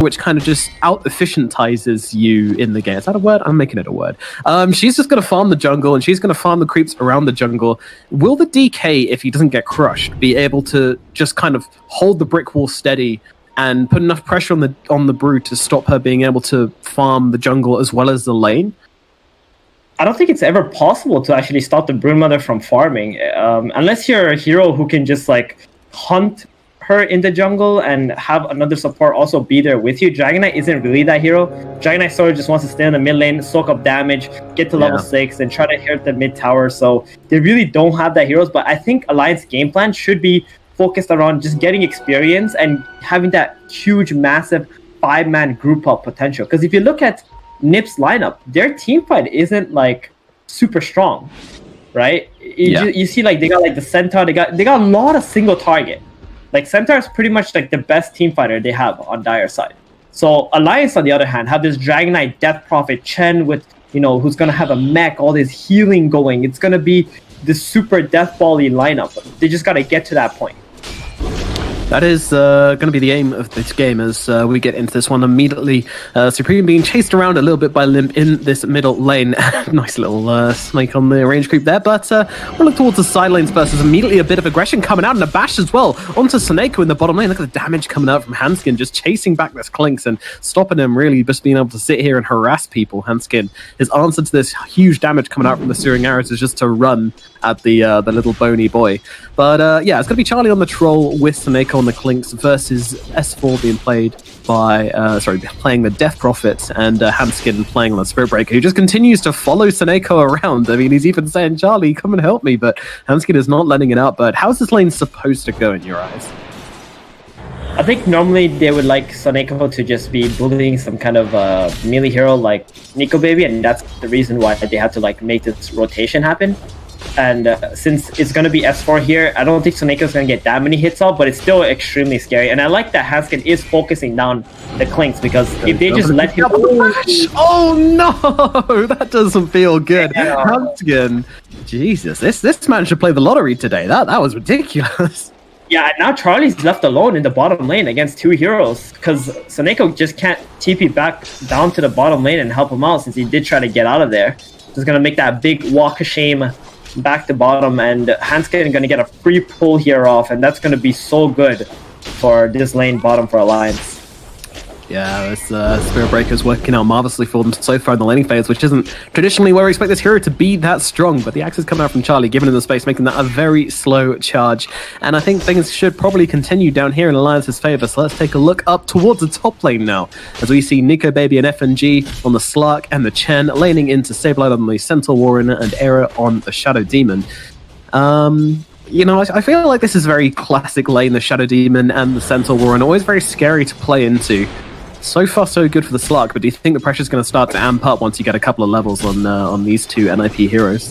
which kind of just out-efficientizes you in the game. Is that a word? I'm making it a word. She's just going to farm the jungle, and she's going to farm the creeps around the jungle. Will the DK, if he doesn't get crushed, be able to just kind of hold the brick wall steady and put enough pressure on the Brood to stop her being able to farm the jungle as well as the lane? I don't think it's ever possible to actually stop the Broodmother from farming, unless you're a hero who can just like hunt her in the jungle and have another support also be there with you. Dragon Knight isn't really that hero. Dragon Knight sort of just wants to stay in the mid lane, soak up damage, get to level 6, and try to hit the mid tower. So they really don't have that heroes. But I think Alliance game plan should be focused around just getting experience and having that huge, massive 5-man group up potential. Because if you look at NiP's lineup, their team fight isn't like super strong, right? You see, like they got like the Centaur, they got a lot of single target. Like Centaur is pretty much like the best team fighter they have on Dire side. So Alliance, on the other hand, have this Dragon Knight, Death Prophet, Chen with who's gonna have a mech, all this healing going. It's gonna be this super Death Ball-y lineup. They just gotta get to that point. That is going to be the aim of this game as we get into this one immediately. Supreme being chased around a little bit by Limp in this middle lane. Nice little snake on the range creep there, but we'll look towards the side lanes first. There's immediately a bit of aggression coming out and a bash as well onto Soneko in the bottom lane. Look at the damage coming out from Hanskin, just chasing back this Clinks and stopping him, really just being able to sit here and harass people. Hanskin, his answer to this huge damage coming out from the Searing Arrows is just to run at the little bony boy. But yeah, it's going to be Charlie on the troll with Soneko on the Clinks versus S4 being played by, playing the Death Prophet, and Hanskin playing on the Spirit Breaker, who just continues to follow Soneko around. I mean, he's even saying, Charlie, come and help me, but Hanskin is not letting it out. But how's this lane supposed to go in your eyes? I think normally they would like Soneko to just be bullying some kind of melee hero like Nico Baby, and that's the reason why they had to like make this rotation happen. And since it's going to be S4 here, I don't think Soneko's going to get that many hits off, but it's still extremely scary. And I like that Hanskin is focusing down the Clinks, because if they just let him... Oh no! That doesn't feel good. Hanskin, Jesus, this man should play the lottery today. That was ridiculous. Yeah, and now Charlie's left alone in the bottom lane against 2 heroes, because Soneko just can't TP back down to the bottom lane and help him out, since he did try to get out of there. Just going to make that big walk of shame back to bottom, and Hanskin is going to get a free pull here off, and that's going to be so good for this lane bottom for Alliance. Yeah, this Spirit Breaker's working out marvelously for them so far in the laning phase, which isn't traditionally where we expect this hero to be that strong, but the axe is coming out from Charlie, giving him the space, making that a very slow charge. And I think things should probably continue down here in Alliance's favor, so let's take a look up towards the top lane now, as we see Nico Baby and FNG on the Slark and the Chen, laning into Sableye on the Centaur Warren and Era on the Shadow Demon. I feel like this is very classic lane, the Shadow Demon and the Centaur Warren, always very scary to play into. So far, so good for the Slark, but do you think the pressure's going to start to amp up once you get a couple of levels on these 2 NIP heroes?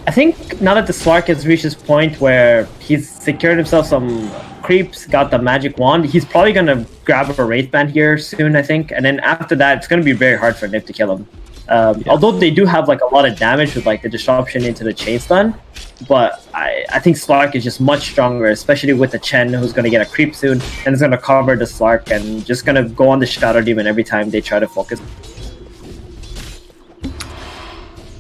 I think now that the Slark has reached this point where he's secured himself some creeps, got the magic wand, he's probably going to grab a Wraith Band here soon, I think. And then after that, it's going to be very hard for NiP to kill him. Although they do have like a lot of damage with like the disruption into the chain stun, but I think Slark is just much stronger, especially with the Chen, who's going to get a creep soon and is going to cover the Slark and just going to go on the Shadow Demon every time they try to focus.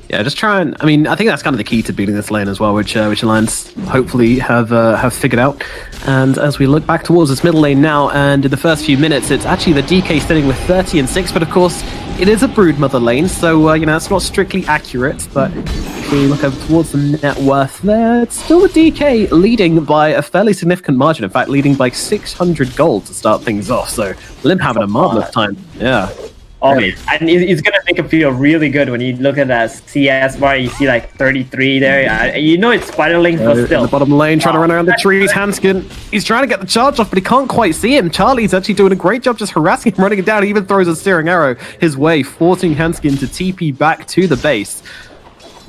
Yeah, just try and... I mean, I think that's kind of the key to beating this lane as well, which Alliance hopefully have figured out. And as we look back towards this middle lane now, and in the first few minutes, it's actually the DK sitting with 30 and 6, but of course, it is a Broodmother lane, so, it's not strictly accurate, but if we look up towards the net worth there, it's still the DK leading by a fairly significant margin, in fact, leading by 600 gold to start things off, so Limp having a marvelous time, yeah. Oh, really? And it's going to make him feel really good when you look at that CS bar, you see like 33 there. It's Spiderling, but still. In the bottom lane, trying to run around the trees. Hanskin, he's trying to get the charge off, but he can't quite see him. Charlie's actually doing a great job just harassing him, running him down. He even throws a Searing Arrow his way, forcing Hanskin to TP back to the base.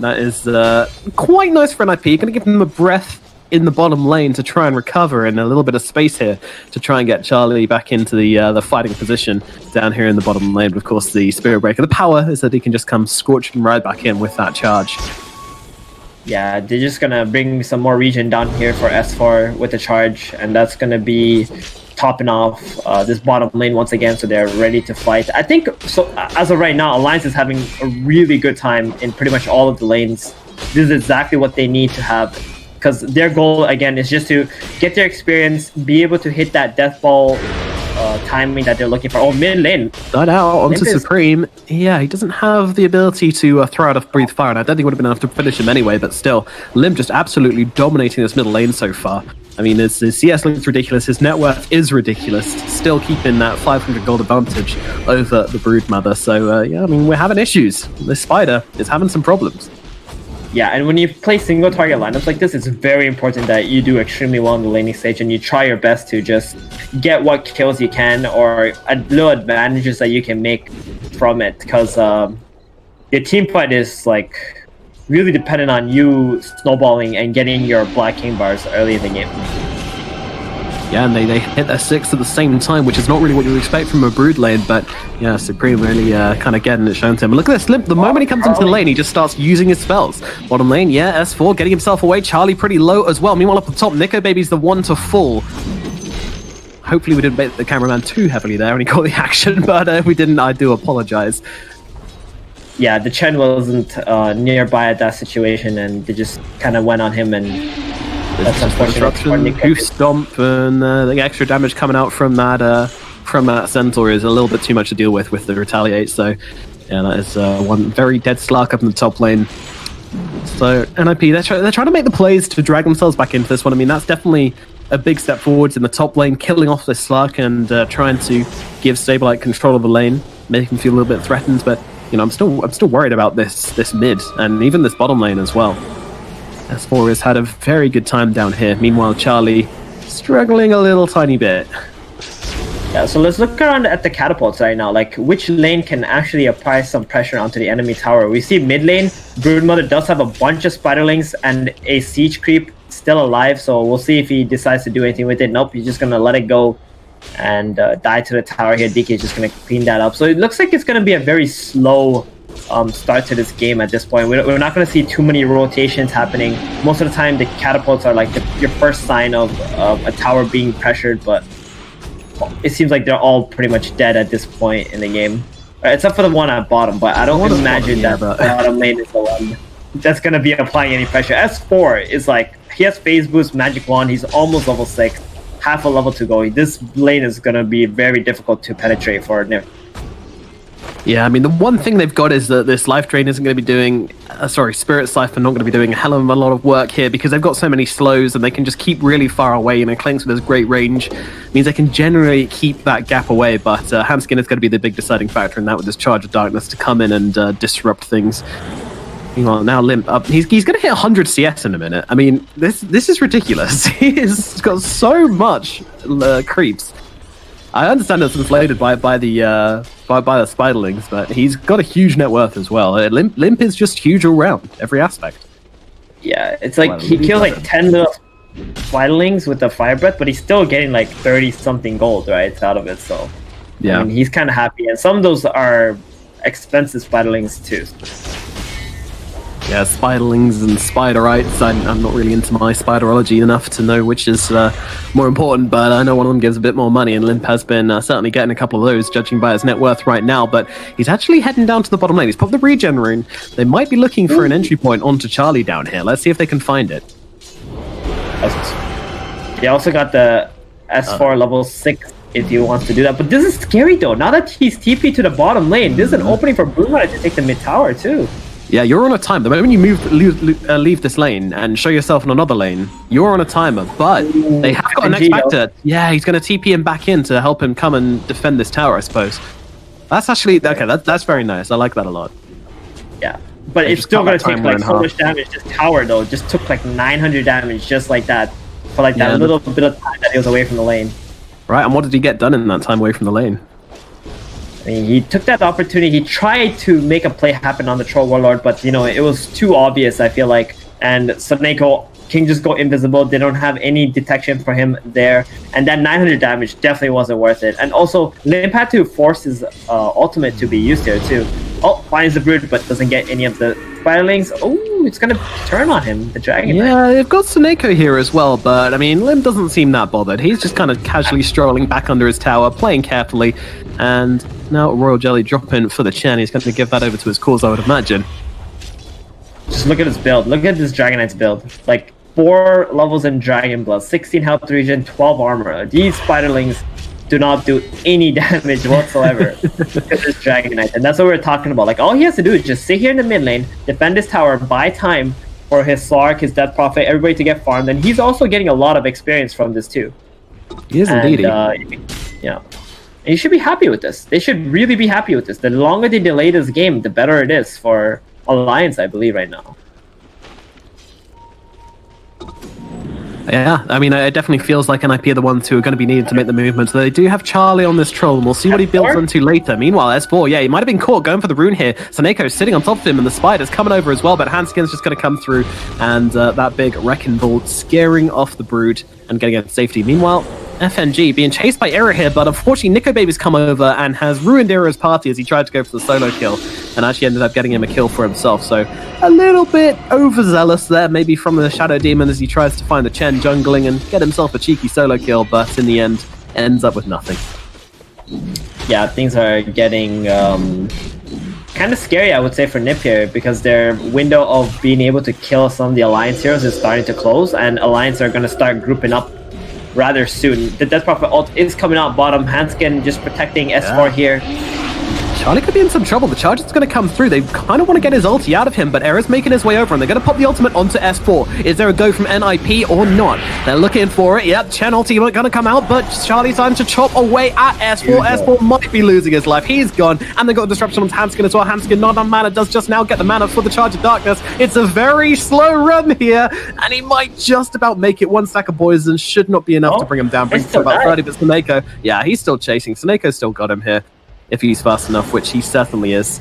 That is quite nice for an IP. Going to give him a breath in the bottom lane to try and recover, and a little bit of space here to try and get Charlie back into the fighting position down here in the bottom lane. But of course, the Spirit Breaker, the power is that he can just come scorching right back in with that charge. Yeah, they're just gonna bring some more regen down here for S4 with the charge, and that's gonna be chopping off this bottom lane once again, so they're ready to fight. I think so. As of right now, Alliance is having a really good time in pretty much all of the lanes. This is exactly what they need to have, because their goal again is just to get their experience, be able to hit that death ball timing that they're looking for. Oh, mid lane. Died out onto Supreme. Yeah, he doesn't have the ability to throw out a Breathe Fire, and I don't think it would have been enough to finish him anyway, but still, Limp just absolutely dominating this middle lane so far. I mean, his CS looks ridiculous, his net worth is ridiculous, still keeping that 500 gold advantage over the Broodmother. So, yeah, I mean, we're having issues. This Spider is having some problems. Yeah, and when you play single target lineups like this, it's very important that you do extremely well in the laning stage and you try your best to just get what kills you can or little advantages that you can make from it, because your team fight is like really dependent on you snowballing and getting your Black King bars early in the game. Yeah, and they hit their 6 at the same time, which is not really what you would expect from a Brood lane, but yeah, Supreme really kind of getting it shown to him. Look at this, Limp, the moment he comes into the lane, he just starts using his spells. Bottom lane, yeah, S4, getting himself away, Charlie pretty low as well. Meanwhile, up the top, Nico Baby's the one to fall. Hopefully we didn't bait the cameraman too heavily there when he caught the action, but if we didn't, I do apologize. Yeah, the Chen wasn't nearby at that situation, and they just kind of went on him, and that's unfortunate. Goose Stomp, and the extra damage coming out from that Centaur is a little bit too much to deal with the Retaliate, so yeah, that is one very dead Slark up in the top lane. So NIP, they're trying to make the plays to drag themselves back into this one. I mean, that's definitely a big step forwards in the top lane, killing off this Slark and trying to give Saberlight control of the lane, make him feel a little bit threatened, but you know, I'm still worried about this mid and even this bottom lane as well. S4 has had a very good time down here. Meanwhile, Charlie struggling a little tiny bit. Yeah, so let's look around at the catapults right now. Like, which lane can actually apply some pressure onto the enemy tower? We see mid lane, Broodmother does have a bunch of spiderlings and a siege creep still alive, so we'll see if he decides to do anything with it. Nope, he's just gonna let it go and die to the tower here. DK is just gonna clean that up. So it looks like it's gonna be a very slow start to this game at this point. We're not going to see too many rotations happening. Most of the time, the catapults are like your first sign of a tower being pressured, but it seems like they're all pretty much dead at this point in the game. Except for the one at bottom, but I don't imagine that bottom lane is the one that's going to be applying any pressure. S4 is like, he has phase boost, magic wand, he's almost level 6, half a level to go. This lane is going to be very difficult to penetrate for Nif. Yeah, I mean, the one thing they've got is that this Life Drain isn't going to be doing... Spirit Siphon not going to be doing a hell of a lot of work here because they've got so many slows and they can just keep really far away. You know, Clinks with his great range means they can generally keep that gap away, but Hamskin is going to be the big deciding factor in that with this Charge of Darkness to come in and disrupt things. Meanwhile, now Limp up. He's going to hit 100 CS in a minute. I mean, this is ridiculous. He's got so much creeps. I understand it's inflated by the spiderlings, but he's got a huge net worth as well. Limp is just huge all round, every aspect. Yeah, it's like he kills like 10 little spiderlings with the fire breath, but he's still getting like 30 something gold, right, out of it. So yeah, I mean, he's kind of happy, and some of those are expensive spiderlings too. Yeah, spiderlings and spiderites. I'm not really into my spiderology enough to know which is more important, but I know one of them gives a bit more money, and Limp has been certainly getting a couple of those, judging by his net worth right now, but he's actually heading down to the bottom lane. He's popped the regen rune. They might be looking for an entry point onto Charlie down here. Let's see if they can find it. He also got the S4 level 6 if he wants to do that, but this is scary though. Now that he's TP to the bottom lane, this is an opening for Broodmother to take the mid tower too. Yeah, you're on a time. The moment you leave this lane and show yourself in another lane, you're on a timer. But they have got an X-Factor. Yeah, he's going to TP him back in to help him come and defend this tower, I suppose. That's actually... Okay, that's very nice. I like that a lot. Yeah, but it's still going to take like so much damage. This tower, though, just took like 900 damage just like that for like that little bit of time that he was away from the lane. Right, and what did he get done in that time away from the lane? I mean, he took that opportunity. He tried to make a play happen on the Troll Warlord, but, you know, it was too obvious, I feel like. And Soneko can just go invisible. They don't have any detection for him there. And that 900 damage definitely wasn't worth it. And also, Limp had to force his ultimate to be used here, too. Oh, finds the Brood, but doesn't get any of the Spiderlings. Oh, it's going to turn on him, the Dragon Knight. Yeah, they've got Suneko here as well, but I mean, Lim doesn't seem that bothered. He's just kind of casually strolling back under his tower, playing carefully, and now Royal Jelly dropping for the Chen. He's going to give that over to his cause, I would imagine. Just look at his build. Look at this Dragon Knight's build. Like, 4 levels in Dragon Blood, 16 health regen, 12 armor. These Spiderlings do not do any damage whatsoever to this Dragon Knight. And that's what we're talking about. Like, all he has to do is just sit here in the mid lane, defend his tower, buy time for his Slark, his Death Prophet, everybody to get farmed. And he's also getting a lot of experience from this too. He is indeed. Yeah. And you should be happy with this. They should really be happy with this. The longer they delay this game, the better it is for Alliance, I believe, right now. Yeah, I mean, it definitely feels like NIP are the ones who are going to be needed to make the movement. So they do have Charlie on this troll, and we'll see what he builds onto later. Meanwhile, S4, yeah, he might have been caught going for the rune here. Suneko's sitting on top of him, and the Spider's coming over as well, but Handskin's just going to come through, and that big Wrecking Ball scaring off the Brood and getting it safety. Meanwhile, FNG being chased by Era here, but unfortunately Nico Baby's come over and has ruined Era's party as he tried to go for the solo kill, and actually ended up getting him a kill for himself. So a little bit overzealous there, maybe from the Shadow Demon as he tries to find the Chen jungling and get himself a cheeky solo kill, but in the end ends up with nothing. Yeah, things are getting kind of scary, I would say, for NiP here, because their window of being able to kill some of the Alliance heroes is starting to close, and Alliance are going to start grouping up rather soon. The Death Prophet ult is coming out bottom. Handskin just protecting S4 here. Charlie could be in some trouble. The charge is going to come through. They kind of want to get his ulti out of him, but Era's making his way over, and they're going to pop the ultimate onto S4. Is there a go from NIP or not? They're looking for it. Yep, Chen ulti going to come out, but Charlie's time to chop away at S4. S4 might be losing his life. He's gone, and they got a disruption onto Handskin as well. Handskin, not on mana, does just now get the mana for the Charge of Darkness. It's a very slow run here, and he might just about make it. One stack of poison should not be enough to bring him down. Brings him to about 30, but Suneko, yeah, he's still chasing. Suneko's still got him here, if he's fast enough, which he certainly is.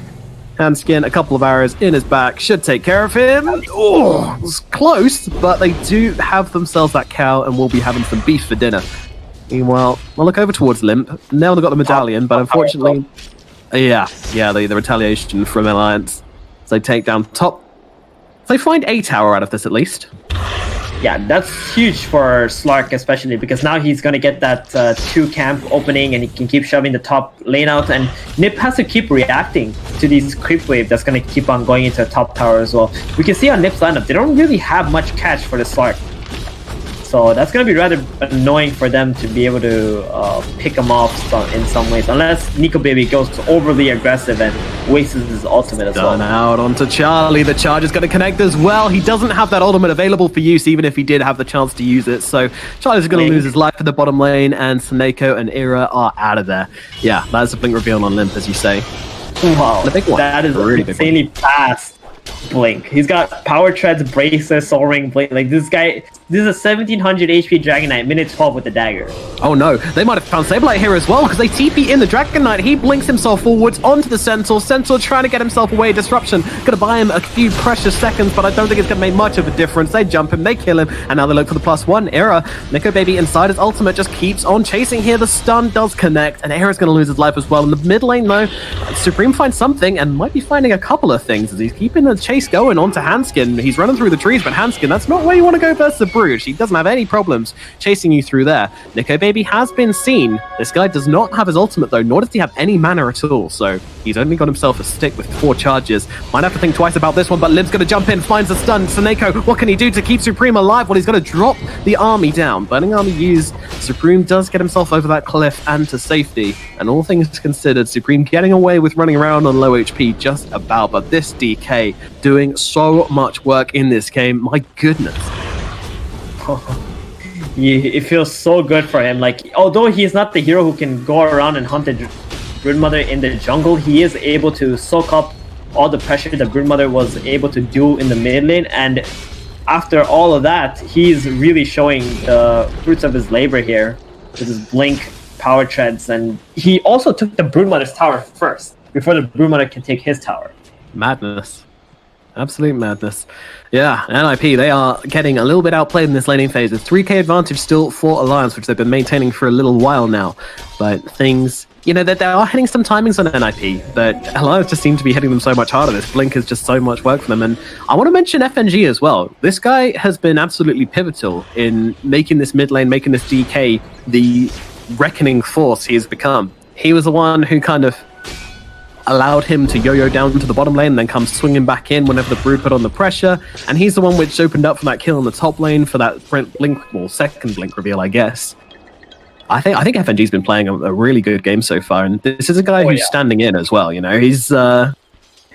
Handskin, a couple of arrows in his back, should take care of him. Oh, it was close, but they do have themselves that cow and will be having some beef for dinner. Meanwhile, we'll look over towards Limp. Now they've got the medallion, but unfortunately, the retaliation from Alliance. So they take down top. So they find a tower out of this at least. Yeah, that's huge for Slark, especially because now he's going to get that 2 camp opening, and he can keep shoving the top lane out, and NiP has to keep reacting to these creep wave that's going to keep on going into the top tower as well. We can see on NiP's lineup, they don't really have much catch for the Slark. So that's going to be rather annoying for them to be able to pick him off in some ways, unless Nico Baby goes overly aggressive and wastes his ultimate as well. Done out onto Charlie. The charge is going to connect as well. He doesn't have that ultimate available for use, even if he did have the chance to use it. So Charlie's going to lose his life in the bottom lane, and Suneko and Era are out of there. Yeah, that's a blink reveal on Limp, as you say. Wow, one. That is really insanely fast. Blink. He's got power treads, braces, soul ring, blink. Like this guy, this is a 1700 HP Dragon Knight, minute 12 with the dagger. Oh no, they might have found Sableye here as well, because they TP in the Dragon Knight. He blinks himself forwards onto the Centaur. Centaur trying to get himself away. Disruption gonna buy him a few precious seconds, but I don't think it's gonna make much of a difference. They jump him, they kill him, and now they look for the +1. Era, Nico Baby inside his ultimate just keeps on chasing here. The stun does connect, and Era's gonna lose his life as well. In the mid lane though, Supreme finds something, and might be finding a couple of things as he's keeping the chase going on to Handskin. He's running through the trees, but Handskin, that's not where you want to go versus the Brood. He doesn't have any problems chasing you through there. Nico Baby has been seen. This guy does not have his ultimate though, nor does he have any mana at all, so he's only got himself a stick with 4 charges. Might have to think twice about this one, but Liv's going to jump in, finds the stun. Suneko, what can he do to keep Supreme alive? Well, he's going to drop the army down. Burning Army used. Supreme does get himself over that cliff and to safety, and all things considered, Supreme getting away with running around on low HP just about, but this DK doing so much work in this game. My goodness. It feels so good for him. Like, although he's not the hero who can go around and hunt the Broodmother in the jungle, he is able to soak up all the pressure that Broodmother was able to do in the mid lane, and after all of that, he's really showing the fruits of his labor here with his blink, power treads, and he also took the Broodmother's tower first before the Broodmother can take his tower. Madness. Absolute madness. Yeah, NIP, they are getting a little bit outplayed in this laning phase. A 3k advantage still for Alliance, which they've been maintaining for a little while now. But things you know, that they are hitting some timings on NIP, but Alliance just seem to be hitting them so much harder. This Blink is just so much work for them. And I want to mention FNG as well. This guy has been absolutely pivotal in making this mid lane, making this DK the reckoning force he has become. He was the one who kind of allowed him to yo-yo down to the bottom lane and then come swinging back in whenever the Brood put on the pressure. And he's the one which opened up for that kill in the top lane for that Blink, well, second Blink reveal, I guess. I think FNG's been playing a really good game so far, and this is a guy who's standing in as well. You know, he's I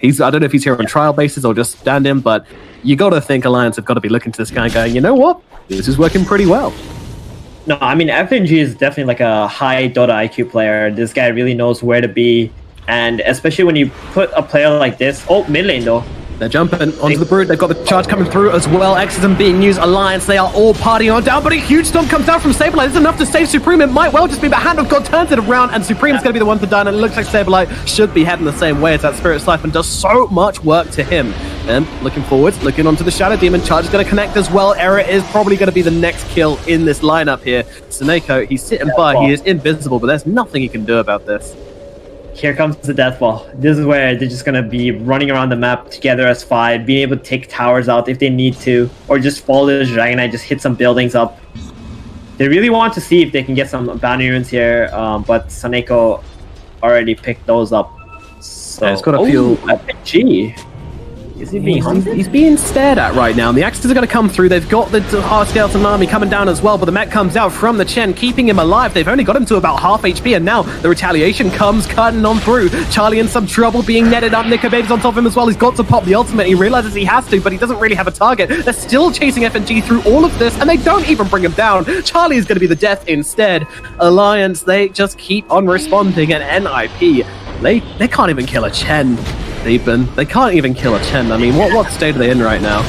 don't know if he's here on trial basis or just stand in, but you got to think Alliance have got to be looking to this guy going, you know what, this is working pretty well. No, I mean FNG is definitely like a high Dota IQ player. This guy really knows where to be, and especially when you put a player like this. Oh, mid lane though. They're jumping onto the Brood. They've got the charge coming through as well. Exorcism being used. Alliance, they are all partying on down, but a huge stomp comes down from Saberlight. It's enough to save Supreme. It might well just be, but Hand of God turns it around, and Supreme's going to be the one to die, and it looks like Saberlight should be heading the same way as that Spirit Siphon does so much work to him. And looking forward, looking onto the Shadow Demon. Charge is going to connect as well. Error is probably going to be the next kill in this lineup here. Seneko, he's sitting by. He is invisible, but there's nothing he can do about this. Here comes the death ball. This is where they're just gonna be running around the map together as 5, being able to take towers out if they need to, or just follow the Dragon Knight, just hit some buildings up. They really want to see if they can get some bounty runes here, but Seneko already picked those up. So it's got to feel FNG. Is he being hunted? He's being stared at right now, and the Axes are going to come through. They've got the Hard Skeleton Army coming down as well, but the mech comes out from the Chen, keeping him alive. They've only got him to about half HP, and now the retaliation comes cutting on through. Charlie in some trouble, being netted up. Nico Baby's on top of him as well. He's got to pop the ultimate. He realizes he has to, but he doesn't really have a target. They're still chasing FNG through all of this, and they don't even bring him down. Charlie is going to be the death instead. Alliance, they just keep on responding, and NIP, they can't even kill a Chen. They can't even kill a Chen. I mean, what state are they in right now?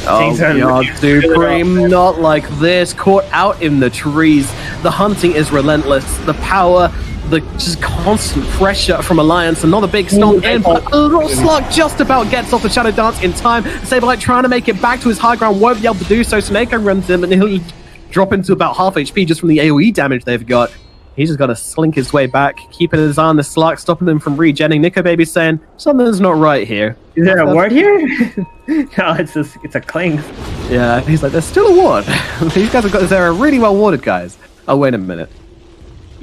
Oh god, Supreme, not like this. Caught out in the trees. The hunting is relentless. The power, the just constant pressure from Alliance. Another big stomp in, but a little slug just about gets off the Shadow Dance in time. Saberlight trying to make it back to his high ground, won't be able to do so. Seneko runs him, and he'll drop into about half HP just from the AoE damage they've got. He's just got to slink his way back, keeping his eye on the Slark, stopping him from regenning. Nico Baby's saying, something's not right here. Is there a ward here? No, it's a cling. Yeah, he's like, there's still a ward. These guys have got this area really well warded, guys. Oh, wait a minute.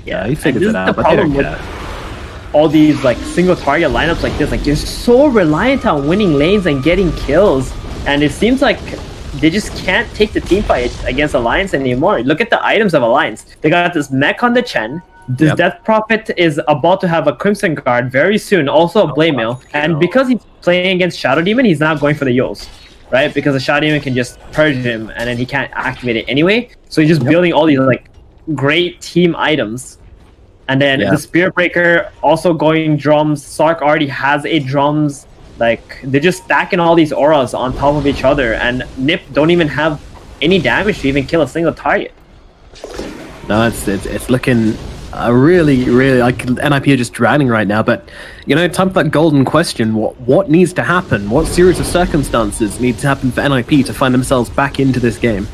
Yeah, he figured it out, but they don't care. All these like single target lineups like this, like you're so reliant on winning lanes and getting kills. And it seems like they just can't take the team fight against Alliance anymore. Look at the items of Alliance. They got this mech on the Chen. This Death Prophet is about to have a Crimson Guard very soon, also a Blade Mail. And because he's playing against Shadow Demon, he's not going for the Yols, right? Because the Shadow Demon can just purge him and then he can't activate it anyway. So he's just building all these like great team items. And then the Spirit Breaker also going drums. Sark already has a drums. Like, they're just stacking all these auras on top of each other, and Nip don't even have any damage to even kill a single target. No, it's looking really, like NIP are just drowning right now. But, you know, time for that golden question. What needs to happen? What series of circumstances need to happen for NIP to find themselves back into this game?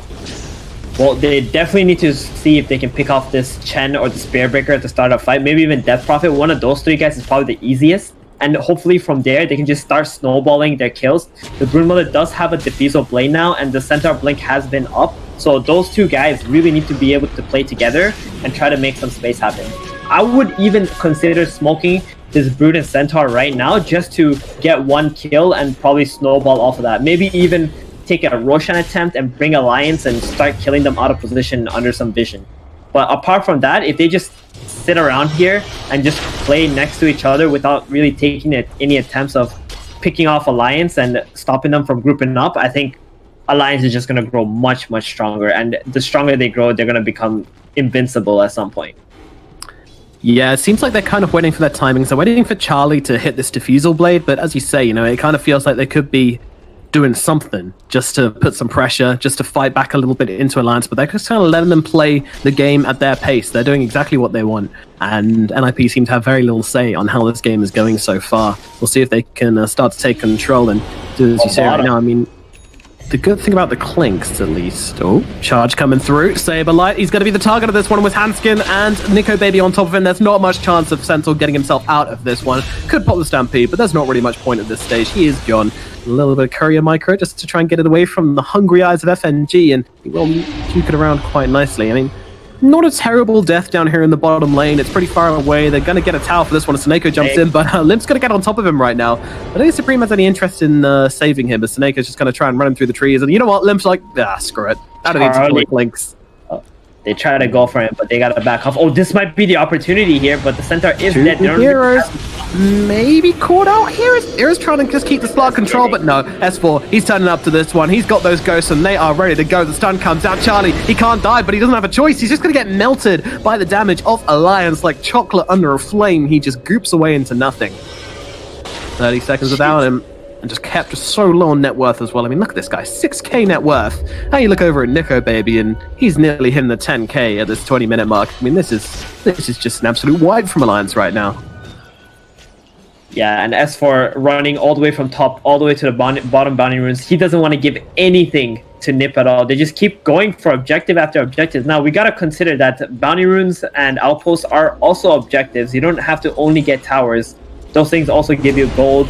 Well, they definitely need to see if they can pick off this Chen or the Spirit Breaker at the start of the fight. Maybe even Death Prophet. One of those 3 guys is probably the easiest. And hopefully from there, they can just start snowballing their kills. The Broodmother does have a Diffusal Blade now, and the Centaur Blink has been up. So those 2 guys really need to be able to play together and try to make some space happen. I would even consider smoking this Brood and Centaur right now just to get 1 kill and probably snowball off of that. Maybe even take a Roshan attempt and bring Alliance and start killing them out of position under some vision. But apart from that, if they just sit around here and just play next to each other without really taking any attempts of picking off Alliance and stopping them from grouping up, I think Alliance is just going to grow much stronger. And the stronger they grow, they're going to become invincible at some point. Yeah, it seems like they're kind of waiting for that timing. So waiting for Charlie to hit this Diffusal Blade. But as you say, you know, it kind of feels like they could be doing something just to put some pressure, just to fight back a little bit into Alliance, but they're just kind of letting them play the game at their pace. They're doing exactly what they want, and NIP seem to have very little say on how this game is going so far. We'll see if they can start to take control and do as you say right now. I mean, the good thing about the Clinks, at least. Oh, charge coming through. Saberlight, he's going to be the target of this one with Hanskin and Nico Baby on top of him. There's not much chance of Sentinel getting himself out of this one. Could pop the Stampede, but there's not really much point at this stage. He is gone. A little bit of Courier Micro just to try and get it away from the hungry eyes of FNG, and he will juke it around quite nicely. I mean, not a terrible death down here in the bottom lane. It's pretty far away. They're going to get a tower for this one as Seneko jumps in, but Limp's going to get on top of him right now. I don't think Supreme has any interest in saving him, as Seneca's just going to try and run him through the trees. And you know what? Limp's like, screw it. I don't need to collect links. They try to go for him, but they got to back off. Oh, this might be the opportunity here, but the center is dead. Heroes maybe caught out. Heroes trying to just keep the slot control, but no. S4, he's turning up to this one. He's got those ghosts, and they are ready to go. The stun comes out. Charlie, he can't die, but he doesn't have a choice. He's just going to get melted by the damage of Alliance like chocolate under a flame. He just goops away into nothing. 30 seconds without him. And just kept so low on net worth as well. I mean, look at this guy, 6k net worth. Now you look over at Nico Baby, and he's nearly hitting the 10k at this 20-minute mark. I mean, this is just an absolute wipe from Alliance right now. Yeah, and S4 running all the way from top, all the way to the bottom bounty runes. He doesn't want to give anything to Nip at all. They just keep going for objective after objective. Now, we got to consider that bounty runes and outposts are also objectives. You don't have to only get towers. Those things also give you gold.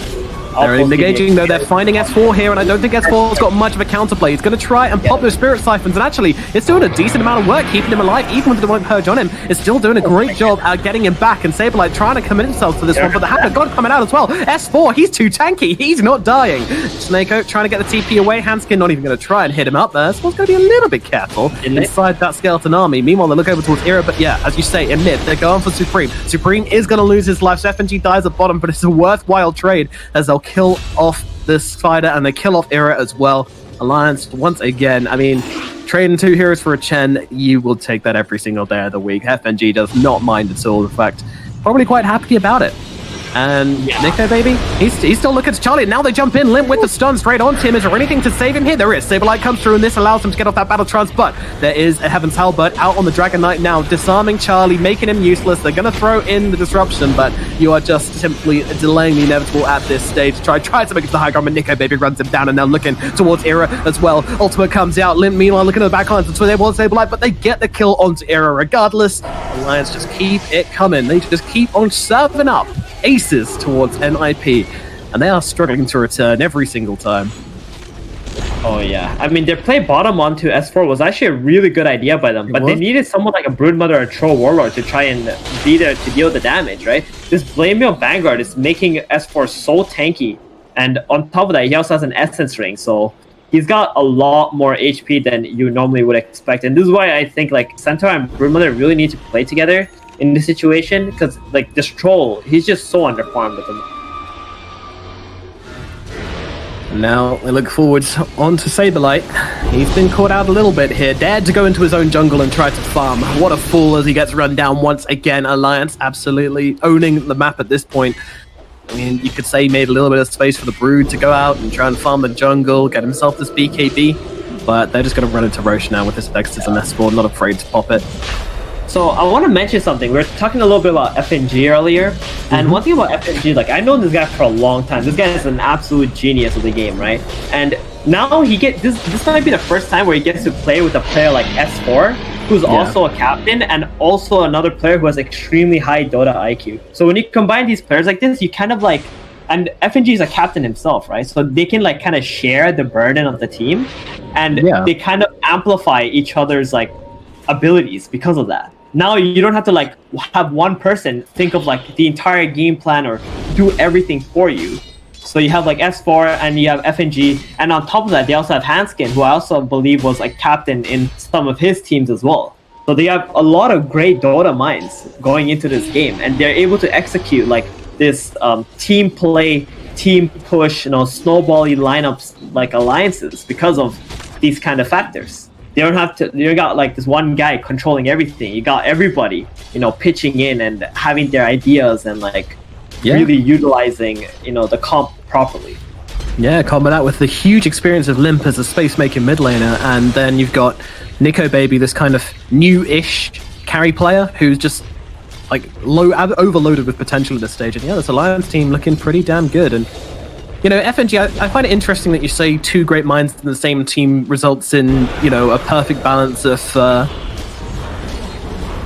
They're engaging, though. They're finding S4 here, and I don't think S4's got much of a counterplay. He's going to try and pop those Spirit Siphons, and actually, it's doing a decent amount of work keeping him alive, even with the Demonic Purge on him. It's still doing a great job at getting him back, and Saberlight trying to commit himself to this one, but the Hand of God coming out as well. S4, he's too tanky. He's not dying. Snakeo trying to get the TP away. Hanskin not even going to try and hit him up there. S4's going to be a little bit careful inside that Skeleton army. Meanwhile, they look over towards Era, but yeah, as you say, in mid, they're going for Supreme. Supreme is going to lose his life, so FNG dies at bottom, but it's a worthwhile trade as they'll kill off this fighter and they kill off Era as well. Alliance, once again, I mean, trading 2 heroes for a Chen, you will take that every single day of the week. FNG does not mind at all. In fact, probably quite happy about it. And Nico Baby, he's still looking at Charlie. Now they jump in, Limp with the stun straight onto him. Is there anything to save him here? There is. Saberlight comes through, and this allows him to get off that battle trance, but there is a Heaven's Halberd out on the Dragon Knight now, disarming Charlie, making him useless. They're going to throw in the disruption, but you are just simply delaying the inevitable at this stage. Try to make it to the high ground, but Nico Baby runs him down, and now looking towards Era as well. Ultimate comes out. Limp, meanwhile, looking at the backlines, and so they want Saberlight, but they get the kill onto Era regardless. Alliance just keep it coming. They just keep on serving up aces towards NIP, and they are struggling to return every single time. Oh yeah, I mean, their play bottom onto S4 was actually a really good idea by them, but they needed someone like a Broodmother or Troll Warlord to try and be there to deal the damage, right? This Blameo Vanguard is making S4 so tanky, and on top of that, he also has an Essence Ring, so he's got a lot more HP than you normally would expect, and this is why I think like Centaur and Broodmother really need to play together in this situation, because like this Troll, he's just so underfarmed with him. Now we look forward on to Saberlight. He's been caught out a little bit here, dared to go into his own jungle and try to farm. What a fool as he gets run down once again. Alliance absolutely owning the map at this point. I mean, you could say he made a little bit of space for the Brood to go out and try and farm the jungle, get himself this BKB, but they're just going to run into Roche now with this Dexter's and S4, not afraid to pop it. So I want to mention something. We were talking a little bit about FNG earlier, and one thing about FNG, like I know this guy for a long time. This guy is an absolute genius of the game, right? And now he gets this might be the first time where he gets to play with a player like S4, who's also a captain, and also another player who has extremely high Dota IQ. So when you combine these players like this, you kind of like, and FNG is a captain himself, right? So they can like kind of share the burden of the team, and they kind of amplify each other's like abilities because of that. Now you don't have to like have one person think of like the entire game plan or do everything for you. So you have like S4 and you have FNG, and on top of that they also have Hanskin, who I also believe was like captain in some of his teams as well. So they have a lot of great Dota minds going into this game, and they're able to execute like this team play, team push, snowbally lineups like alliances because of these kind of factors. You don't have to. You got like this one guy controlling everything. You got everybody, pitching in and having their ideas and like really utilizing, the comp properly. Yeah, coming out with the huge experience of Limp as a space-making mid laner, and then you've got Nico Baby, this kind of new-ish carry player who's just like overloaded with potential at this stage. And yeah, this Alliance team looking pretty damn good. And You know, FNG, I find it interesting that you say two great minds in the same team results in, you know, a perfect balance of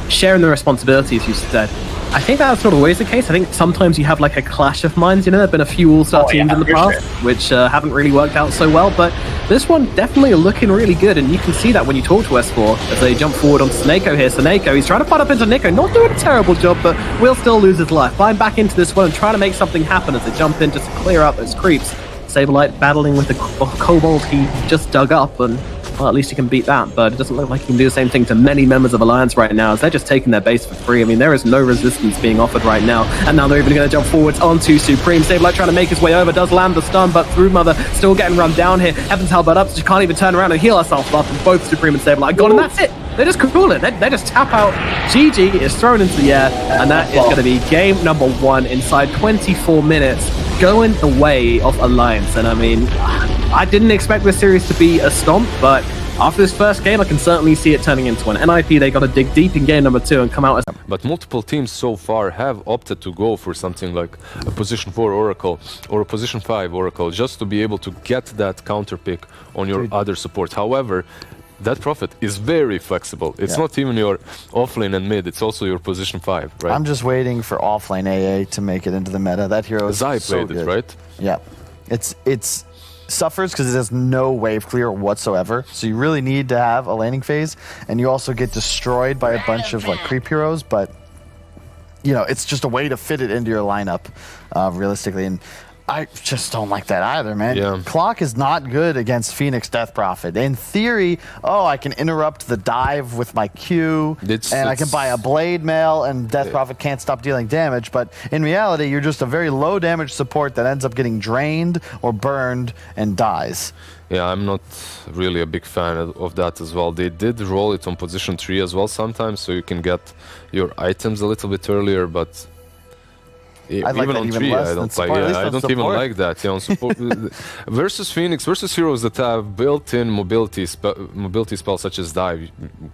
sharing the responsibilities, you said. I think that's not always the case. I think sometimes you have like a clash of minds. You know, there have been a few all-star teams in the past which haven't really worked out so well, but this one definitely looking really good, and you can see that when you talk to S4 as they jump forward onto Snako here. Snako, he's trying to fight up into Nico, not doing a terrible job, but will still lose his life. Flying back into this one and trying to make something happen as they jump in just to clear out those creeps. Saberlight battling with the kobold he just dug up, and well, at least he can beat that, but it doesn't look like he can do the same thing to many members of Alliance right now, as they're just taking their base for free. I mean, there is no resistance being offered right now, and now they're even going to jump forwards onto Supreme. Saberlight trying to make his way over, does land the stun, but Through Mother still getting run down here. Heaven's Halberd up, so she can't even turn around and heal herself up, and both Supreme and Saberlight gone, and that's it! They just cool it. They just tap out. GG is thrown into the air, and that is going to be game number 1 inside 24 minutes, going the way of Alliance. And I mean, I didn't expect this series to be a stomp, but after this first game, I can certainly see it turning into an NIP. They got to dig deep in game number 2 and come out as... But multiple teams so far have opted to go for something like a position 4 Oracle or a position 5 Oracle, just to be able to get that counter pick on your other support. However, that Prophet is very flexible. It's not even your offlane and mid, it's also your position 5, right? I'm just waiting for offlane AA to make it into the meta. That hero is Zai so played good. it, right? Yeah. It's suffers because it has no wave clear whatsoever. So you really need to have a laning phase, and you also get destroyed by a bunch of like creep heroes, but you know, it's just a way to fit it into your lineup realistically. And I just don't like that either, man. Yeah. Clock is not good against Phoenix Death Prophet. In theory, I can interrupt the dive with my Q, and I can buy a Blade Mail, and Death Prophet can't stop dealing damage. But in reality, you're just a very low damage support that ends up getting drained or burned and dies. Yeah, I'm not really a big fan of that as well. They did roll it on position 3 as well sometimes, so you can get your items a little bit earlier, but... even on 3, I don't like. I don't even like that. Yeah, on support versus Phoenix, versus heroes that have built-in mobility spells such as dive.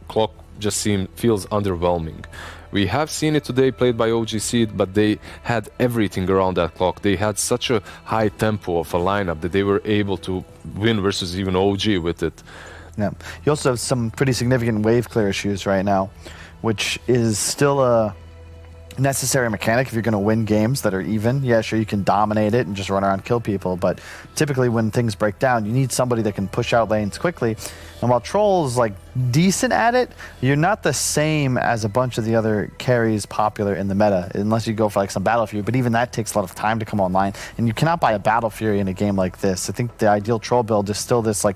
Clock just feels underwhelming. We have seen it today played by OGC, but they had everything around that clock. They had such a high tempo of a lineup that they were able to win versus even OG with it. Yeah. You also have some pretty significant wave clear issues right now, which is still a necessary mechanic if you're going to win games that are even. Yeah, sure, you can dominate it and just run around and kill people, but typically when things break down, you need somebody that can push out lanes quickly. And while Troll is like decent at it, you're not the same as a bunch of the other carries popular in the meta, unless you go for like some Battle Fury, but even that takes a lot of time to come online, and you cannot buy a Battle Fury in a game like this. I think the ideal Troll build is still this like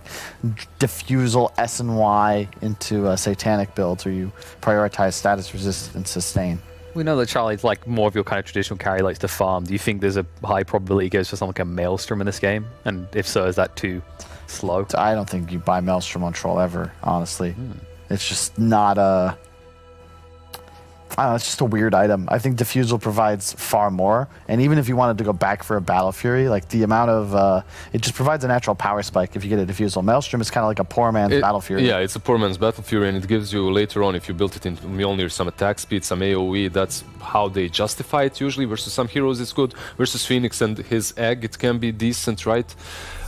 diffusal SNY into a Satanic builds where you prioritize status, resist, and sustain. We know that Charlie's like more of your kind of traditional carry, likes to farm. Do you think there's a high probability he goes for something like a Maelstrom in this game? And if so, is that too slow? I don't think you buy Maelstrom on Troll ever, honestly. It's just not a... I don't know, it's just a weird item. I think Diffusal provides far more, and even if you wanted to go back for a Battle Fury, like the amount of... it just provides a natural power spike if you get a Diffusal. Maelstrom is kind of like a poor man's Battle Fury. Yeah, it's a poor man's Battle Fury, and it gives you later on, if you built it into Mjolnir, some attack speed, some AoE. That's how they justify it usually. Versus some heroes it's good. Versus Phoenix and his egg, it can be decent, right?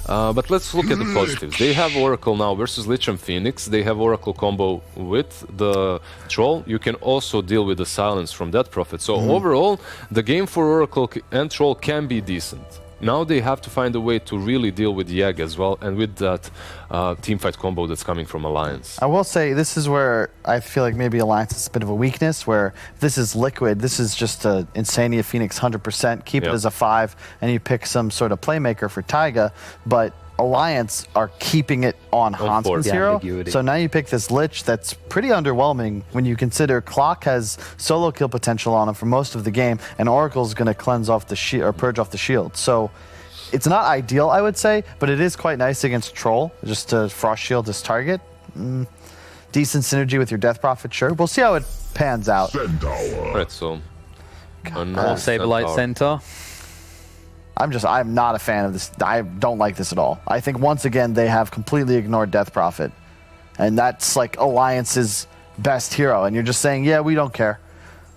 But let's look at the positives. They have Oracle now versus Lich and Phoenix. They have Oracle combo with the Troll. You can also deal with the silence from that Prophet. So overall, the game for Oracle and Troll can be decent. Now they have to find a way to really deal with Yag as well, and with that teamfight combo that's coming from Alliance. I will say, this is where I feel like maybe Alliance is a bit of a weakness, where this is Liquid, this is just a Insania Phoenix 100%, keep it as a 5, and you pick some sort of playmaker for Taiga, but Alliance are keeping it on Hansman's hero. So now you pick this Lich that's pretty underwhelming when you consider Clock has solo kill potential on him for most of the game, and Oracle's going to cleanse off the shield or purge off the shield. So it's not ideal, I would say, but it is quite nice against Troll, just to Frost Shield his target. Decent synergy with your Death Prophet, sure. We'll see how it pans out. Right, so... Saberlight Centaur. I'm not a fan of this. I don't like this at all. I think once again they have completely ignored Death Prophet, and that's like Alliance's best hero. And you're just saying, yeah, we don't care.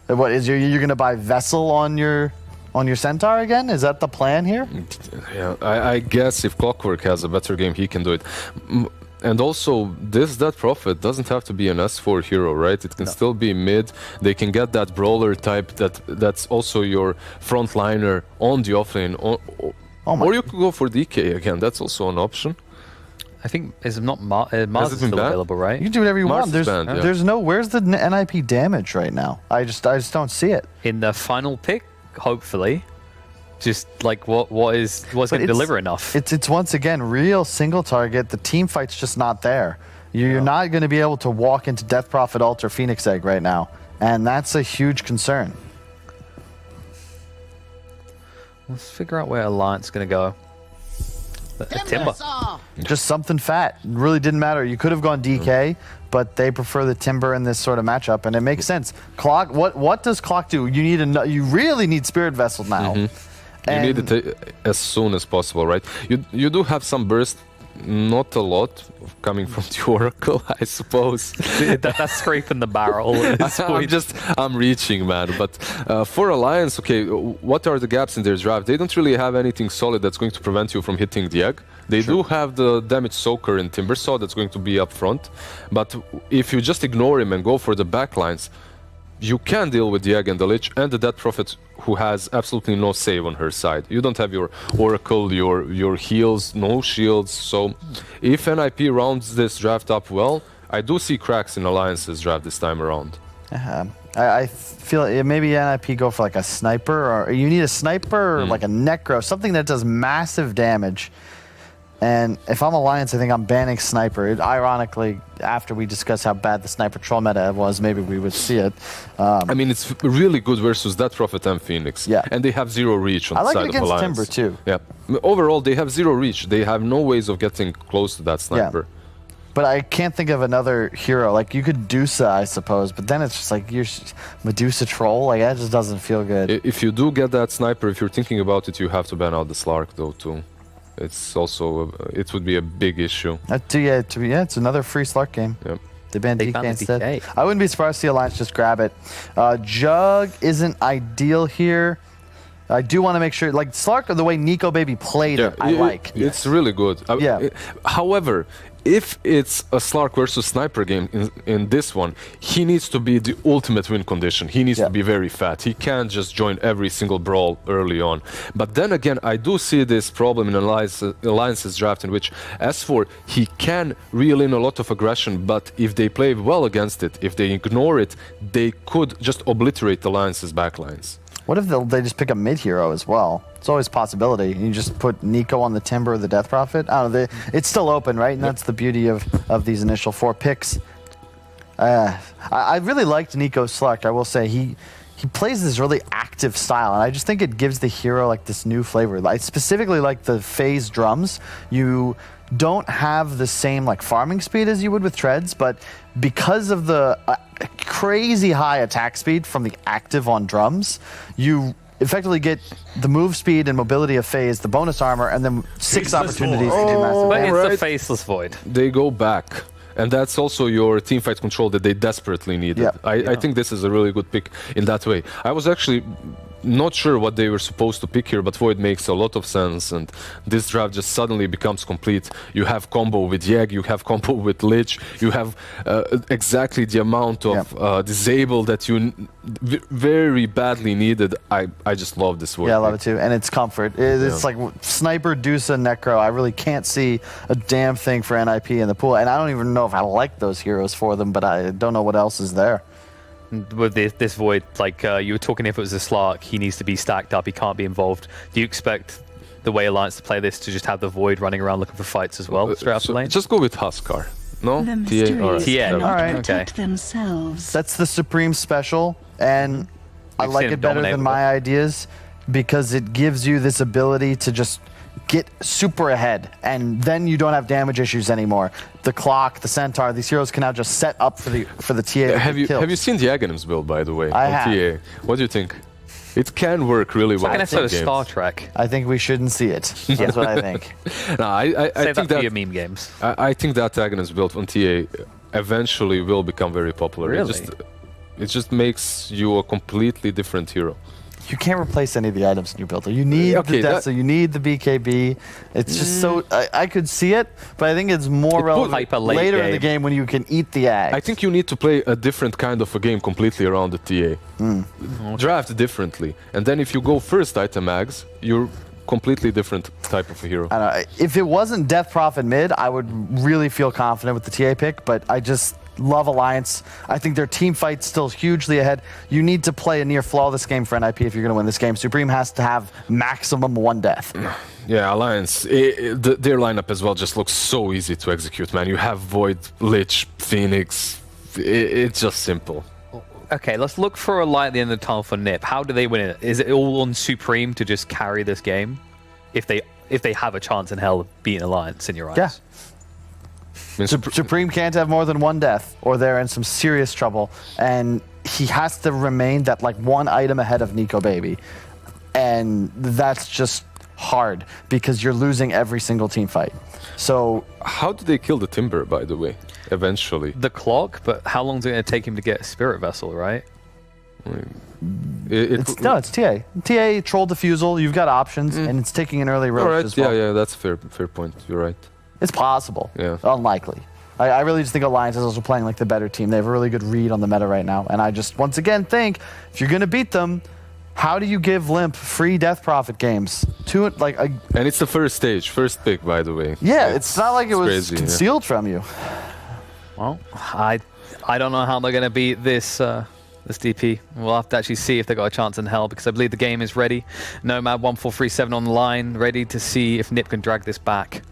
What is you're going to buy Vessel on your on your Centaur again? Is that the plan here? Yeah, I guess if Clockwork has a better game, he can do it. And also, that Prophet doesn't have to be an S4 hero, right? It can still be mid. They can get that brawler type that's also your frontliner on the offlane. Or you could go for DK again. That's also an option. I think is not Mars is still available, right? You can do whatever you want. There's banned, where's the NIP damage right now? I just don't see it. In the final pick, hopefully. Just like what's going to deliver enough? It's once again real single target. The team fight's just not there. You're not going to be able to walk into Death Prophet Ult or Phoenix Egg right now, and that's a huge concern. Let's figure out where Alliance is going to go. Timber. Just something fat. It really didn't matter. You could have gone DK, but they prefer the Timber in this sort of matchup, and it makes sense. Clock. What does Clock do? You really need Spirit Vessel now. You need it as soon as possible, right? You do have some burst, not a lot, coming from the Oracle, I suppose. That's scraping the barrel. I'm reaching, man. But for Alliance, okay, what are the gaps in their draft? They don't really have anything solid that's going to prevent you from hitting the egg. They do have the damage soaker in Timbersaw that's going to be up front. But if you just ignore him and go for the backlines, you can deal with the Egg and the Lich and the Dead Prophet, who has absolutely no save on her side. You don't have your Oracle, your heals, no shields. So if NIP rounds this draft up well, I do see cracks in Alliance's draft this time around. I feel maybe NIP go for like a sniper, or you need a sniper or like a necro, something that does massive damage. And if I'm Alliance, I think I'm banning Sniper. Ironically, after we discuss how bad the Sniper Troll meta was, maybe we would see it. I mean, it's really good versus that Prophet and Phoenix. Yeah. And they have zero reach on the side of Alliance. I like it against Timber, too. Yeah. Overall, they have zero reach. They have no ways of getting close to that Sniper. Yeah. But I can't think of another hero. Like, you could Medusa, I suppose, but then it's just like, you're Medusa Troll. Like, that just doesn't feel good. If you do get that Sniper, if you're thinking about it, you have to ban out the Slark, though, too. It's also it would be a big issue. It's another free Slark game. Yep. They banned DK instead. I wouldn't be surprised to see Alliance just grab it. Jug isn't ideal here. I do want to make sure, like Slark, the way Nico Baby played it, I like. It's really good. However, if it's a Slark versus Sniper game in this one, he needs to be the ultimate win condition. He needs to be very fat. He can't just join every single brawl early on. But then again, I do see this problem in Alliance's draft, in which S4, he can reel in a lot of aggression, but if they play well against it, if they ignore it, they could just obliterate Alliance's backlines. What if they just pick a mid hero as well? It's always a possibility. You just put Nico on the Timber or the Death Prophet. I don't know. It's still open, right? And that's the beauty of these initial 4 picks. I really liked Nico's select. I will say he plays this really active style, and I just think it gives the hero like this new flavor. I specifically like the phase drums. You don't have the same like farming speed as you would with treads, but because of the crazy high attack speed from the active on drums, you effectively get the move speed and mobility of phase, the bonus armor, and then 6 opportunities to do massive damage. damage. It's the Faceless Void. They go back. And that's also your teamfight control that they desperately needed. Yeah. I think this is a really good pick in that way. I was actually not sure what they were supposed to pick here, but Void makes a lot of sense, and this draft just suddenly becomes complete. You have combo with Yeg, you have combo with Lich, you have exactly the amount of disable that you very badly needed. I just love this Void. Yeah, I love it too, and it's comfort. It's like Sniper, Dusa, Necro. I really can't see a damn thing for NIP in the pool, and I don't even know if I like those heroes for them, but I don't know what else is there. With this Void, like you were talking, if it was a Slark, he needs to be stacked up, he can't be involved. Do you expect the way Alliance to play this to just have the Void running around looking for fights as well, straight off the lane? Just go with Huskar. No? The mysteries cannot Alright. protect themselves. That's the Supreme Special, and I We've like seen it better dominate than with my ideas because it gives you this ability to just get super ahead, and then you don't have damage issues anymore. The Clock, the Centaur, these heroes can now just set up for the TA. Have you seen the Aghanims build, by the way, I on have. TA? What do you think? It can work really well. Like an episode of games. Star Trek. I think we shouldn't see it. That's what I think. No, I Save think that for that your meme games. I think that Aghanims build on TA eventually will become very popular. Really? It just makes you a completely different hero. you can't replace any of the items in your builder. You need the death, so you need the BKB. It's just so I could see it, but I think it's more relevant later in the game when you can eat the eggs. I think you need to play a different kind of a game completely around the TA. Draft differently, and then if you go first item eggs, you're completely different type of a hero. I don't know. If it wasn't Death Prophet mid, I would really feel confident with the TA pick, but I just love Alliance. I think their team fight's still hugely ahead. You need to play a near flawless game for NIP if you're going to win this game. Supreme has to have maximum 1 death. Yeah, Alliance, their lineup as well just looks so easy to execute, man. You have Void, Lich, Phoenix. It's just simple. Okay, let's look for a light at the end of the tunnel for NiP. How do they win it? Is it all on Supreme to just carry this game? If they have a chance in hell of beating Alliance in your eyes? Yeah. I mean, Supreme can't have more than 1 death, or they're in some serious trouble. And he has to remain that like 1 item ahead of Nico Baby. And that's just hard because you're losing every single team fight. So how do they kill the Timber, by the way? Eventually. The clock, but how long is it going to take him to get a Spirit Vessel, right? It's TA. TA, Troll Diffusal, you've got options, and it's taking an early roach as well. Yeah, that's a fair point. You're right. It's possible. Yeah. Unlikely. I really just think Alliance is also playing like the better team. They have a really good read on the meta right now. And I just, once again, think if you're going to beat them, how do you give Limp free Death Prophet games? And it's the first stage, first pick, by the way. Yeah, it's not like it was crazy, concealed from you. Well, I don't know how they're going to beat this this DP. We'll have to actually see if they got a chance in hell, because I believe the game is ready. Nomad 1437 on the line, ready to see if NiP can drag this back.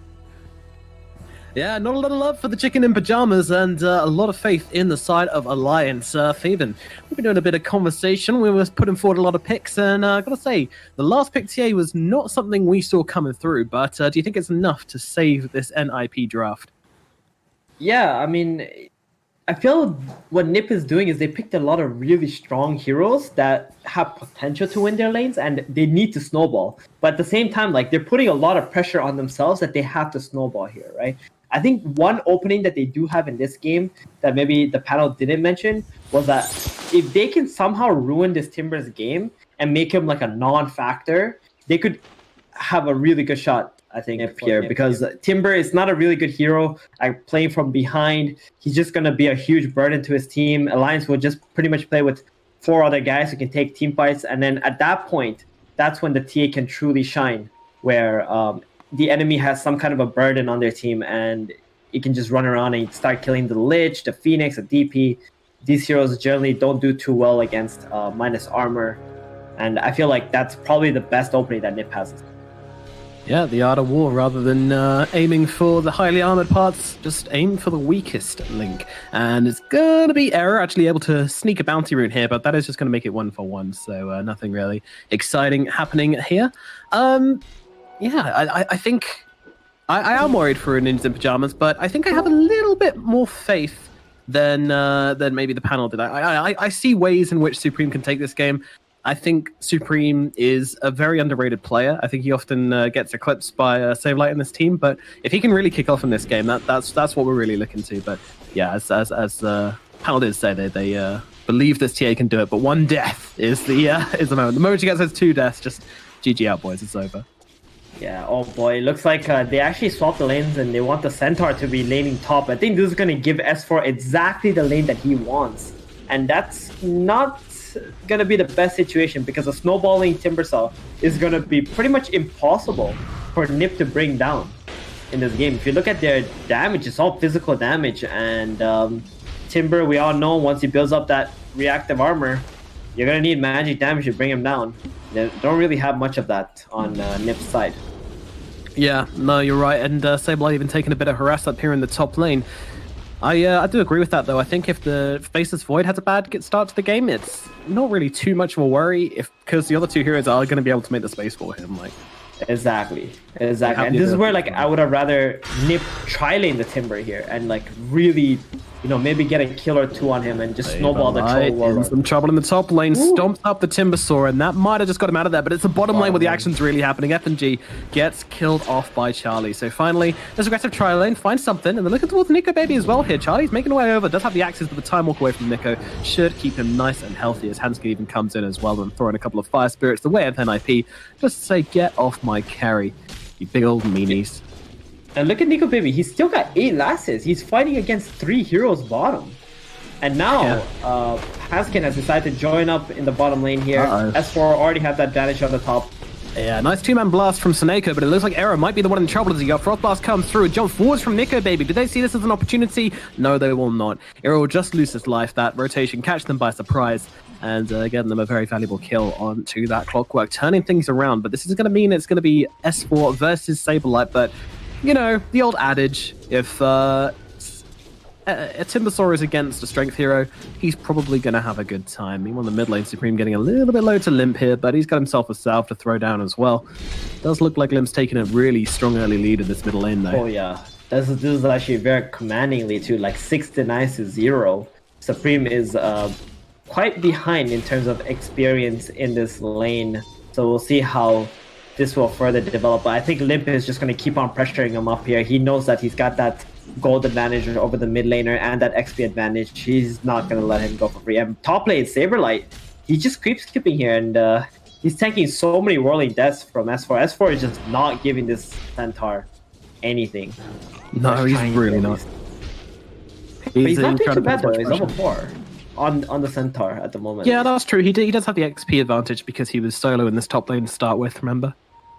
Yeah, not a lot of love for the chicken in pajamas, and a lot of faith in the side of Alliance. Phoeben, we've been doing a bit of conversation. We were putting forward a lot of picks, and I gotta say, the last pick TA was not something we saw coming through. But do you think it's enough to save this NIP draft? Yeah, I mean, I feel what NiP is doing is they picked a lot of really strong heroes that have potential to win their lanes, and they need to snowball. But at the same time, like, they're putting a lot of pressure on themselves that they have to snowball here, right? I think one opening that they do have in this game that maybe the panel didn't mention was that if they can somehow ruin this Timber's game and make him like a non-factor, they could have a really good shot, I think, here, because Timber is not a really good hero. Playing from behind, he's just going to be a huge burden to his team. Alliance will just pretty much play with 4 other guys who can take team fights. And then at that point, that's when the TA can truly shine, where the enemy has some kind of a burden on their team and it can just run around and start killing the Lich, the Phoenix, the DP. These heroes generally don't do too well against minus armor. And I feel like that's probably the best opening that NiP has. Yeah, the Art of War, rather than aiming for the highly armored parts, just aim for the weakest link. And it's going to be Error actually able to sneak a bounty rune here, but that is just going to make it 1-for-1, so nothing really exciting happening here. Yeah, I think I am worried for Ninjas in Pajamas, but I think I have a little bit more faith than maybe the panel did. I see ways in which Supreme can take this game. I think Supreme is a very underrated player. I think he often gets eclipsed by Savelight in this team, but if he can really kick off in this game, that's what we're really looking to. But yeah, as panel did say, they believe this TA can do it, but 1 death is the moment. The moment he gets those 2 deaths, just GG out, boys. It's over. Yeah, oh boy, it looks like they actually swapped the lanes and they want the Centaur to be laning top. I think this is going to give S4 exactly the lane that he wants. And that's not going to be the best situation, because a snowballing Timber Cell is going to be pretty much impossible for NiP to bring down in this game. If you look at their damage, it's all physical damage. And Timber, we all know, once he builds up that reactive armor, you're going to need magic damage to bring him down. They don't really have much of that on NiP's side. Yeah, no, you're right. And Sableye even taking a bit of harass up here in the top lane. I do agree with that, though. I think if the Faceless Void has a bad start to the game, it's not really too much of a worry, because the other 2 heroes are going to be able to make the space for him. Like, Exactly. And this is where, like, I would have rather NiP tri-lane the Timber here and, like, really, maybe get a kill or two on him and just snowball the troll in warlord. some trouble in the top lane, stomps up the Timbersaw, and that might have just got him out of there, but it's the bottom lane where the action's really happening. FNG gets killed off by Charlie. So finally, this aggressive tri lane finds something, and they're looking towards Nico Baby as well here. Charlie's making way over, does have the axes, but the time walk away from Nico should keep him nice and healthy as Hanskin even comes in as well and throwing a couple of fire spirits the way of NIP, just to say, get off my carry, you big old meanies. And look at Nico Baby, he's still got 8 lasses. He's fighting against 3 heroes bottom. And now, Hanskin has decided to join up in the bottom lane here. S4 already have that advantage on the top. Yeah, nice 2-man blast from Soneko, but it looks like Era might be the one in trouble as he got Frost Blast comes through. Jump forwards from Nico Baby. Do they see this as an opportunity? No, they will not. Era will just lose his life. That rotation catch them by surprise and getting them a very valuable kill onto that Clockwork, turning things around. But this is going to mean it's going to be S4 versus Saberlight, but you know, the old adage, if a Timbersaw is against a strength hero, he's probably going to have a good time. Meanwhile, the mid lane, Supreme getting a little bit low to Limp here, but he's got himself a salve to throw down as well. Does look like Limp's taking a really strong early lead in this middle lane, though. Oh, yeah. This is actually very commandingly, too, like 6-9-0. Supreme is quite behind in terms of experience in this lane, so we'll see how this will further develop. But I think Limp is just going to keep on pressuring him up here. He knows that he's got that gold advantage over the mid laner and that XP advantage. He's not going to let him go for free. And top lane, Saberlight, he just creep skipping here, and he's tanking so many whirling deaths from S4. S4 is just not giving this Centaur anything. No, he's really not. He's not doing too bad though. He's level 4 on the Centaur at the moment. Yeah, that's true. He does have the XP advantage because he was solo in this top lane to start with, remember?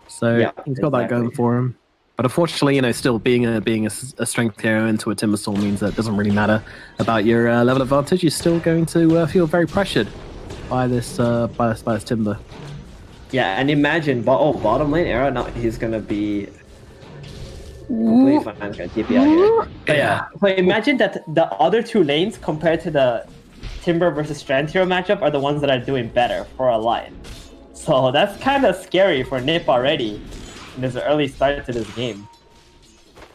So yeah, he's got that going for him. But unfortunately, you know, still being a strength hero into a Timbersaw means that it doesn't really matter about your level advantage. You're still going to feel very pressured by this Timber. Yeah, and imagine, bottom lane Era, now he's gonna be completely fine. I'm gonna TP out here. But yeah, so imagine that the other 2 lanes compared to the Timber versus Strength hero matchup are the ones that are doing better for a line. So that's kind of scary for Nip already. There's an early start to this game.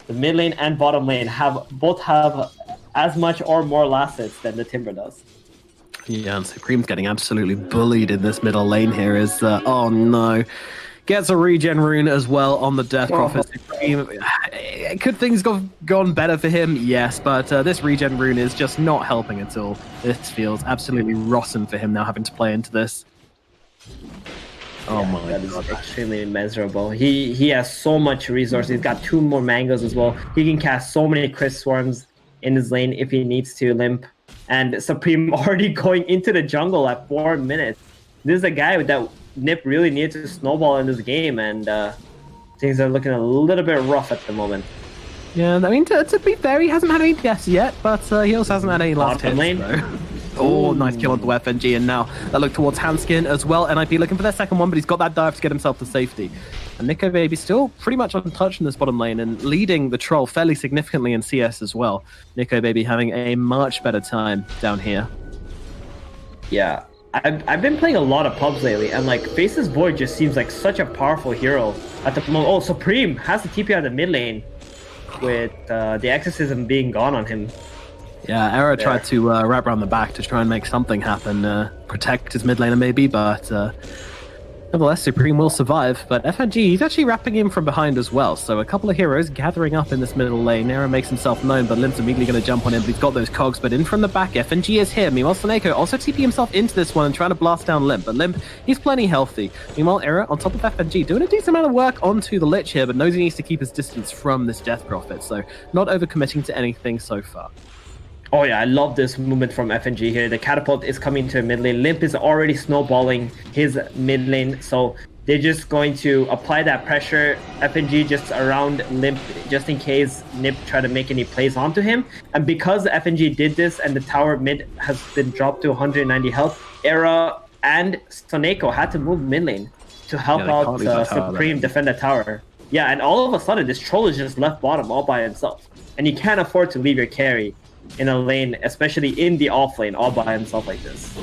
The mid lane and bottom lane both have as much or more last hits than the Timber does. Yeah, and Supreme's getting absolutely bullied in this middle lane here. Oh no. Gets a regen rune as well on the Death Prophet. Supreme, could things gone better for him? Yes, but this regen rune is just not helping at all. This feels absolutely rotten for him now having to play into this. Oh my god, that is extremely miserable. He has so much resource. He's got 2 more mangoes as well. He can cast so many Crisp Swarms in his lane if he needs to, Limp. And Supreme already going into the jungle at 4 minutes. This is a guy that Nip really needs to snowball in this game, and things are looking a little bit rough at the moment. Yeah, I mean, to be fair, he hasn't had any deaths yet, but he also hasn't had any last hits, though. Oh, nice kill onto FNG, and now they look towards Hanskin as well. NIP looking for their second one, but he's got that dive to get himself to safety. And Nico Baby still pretty much untouched in this bottom lane and leading the Troll fairly significantly in CS as well. Nico Baby having a much better time down here. Yeah, I've been playing a lot of pubs lately, and like Face's Void just seems like such a powerful hero at the moment. Oh, Supreme has the TP on the mid lane with the exorcism being gone on him. Yeah, Era tried to wrap around the back to try and make something happen, protect his mid laner maybe, but nevertheless, Supreme will survive. But FNG, he's actually wrapping him from behind as well, so a couple of heroes gathering up in this middle lane. Era makes himself known, but Limp's immediately going to jump on him, but he's got those cogs, but in from the back, FNG is here. Meanwhile, Soneko also TP himself into this one and trying to blast down Limp, but Limp, he's plenty healthy. Meanwhile, Era on top of FNG, doing a decent amount of work onto the Lich here, but knows he needs to keep his distance from this Death Prophet, so not overcommitting to anything so far. Oh yeah, I love this movement from FNG here. The catapult is coming to mid lane. Limp is already snowballing his mid lane, so they're just going to apply that pressure. FNG just around Limp, just in case Nip try to make any plays onto him. And because FNG did this and the tower mid has been dropped to 190 health, Era and Soneko had to move mid lane to help out Supreme defend the tower. Yeah, and all of a sudden, this troll is just left bottom all by himself. And you can't afford to leave your carry in a lane, especially in the off lane, all by himself like this.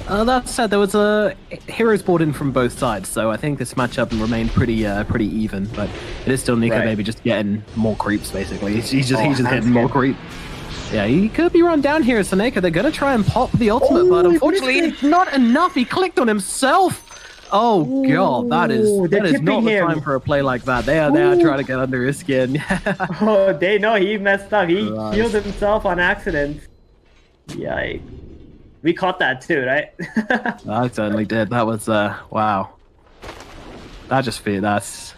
That said, there was a heroes brought in from both sides, so I think this matchup remained pretty even. But it is still Nico Baby just getting more creeps, basically. He's just hitting more creep. Yeah, he could be run down here, Seneca. They're going to try and pop the ultimate, but unfortunately, it's not enough. He clicked on himself. Oh, God, that is not the time for a play like that. They are trying to get under his skin. Oh, they know he messed up. He healed himself on accident. Yikes. We caught that too, right? I certainly did. That was, wow. I just feel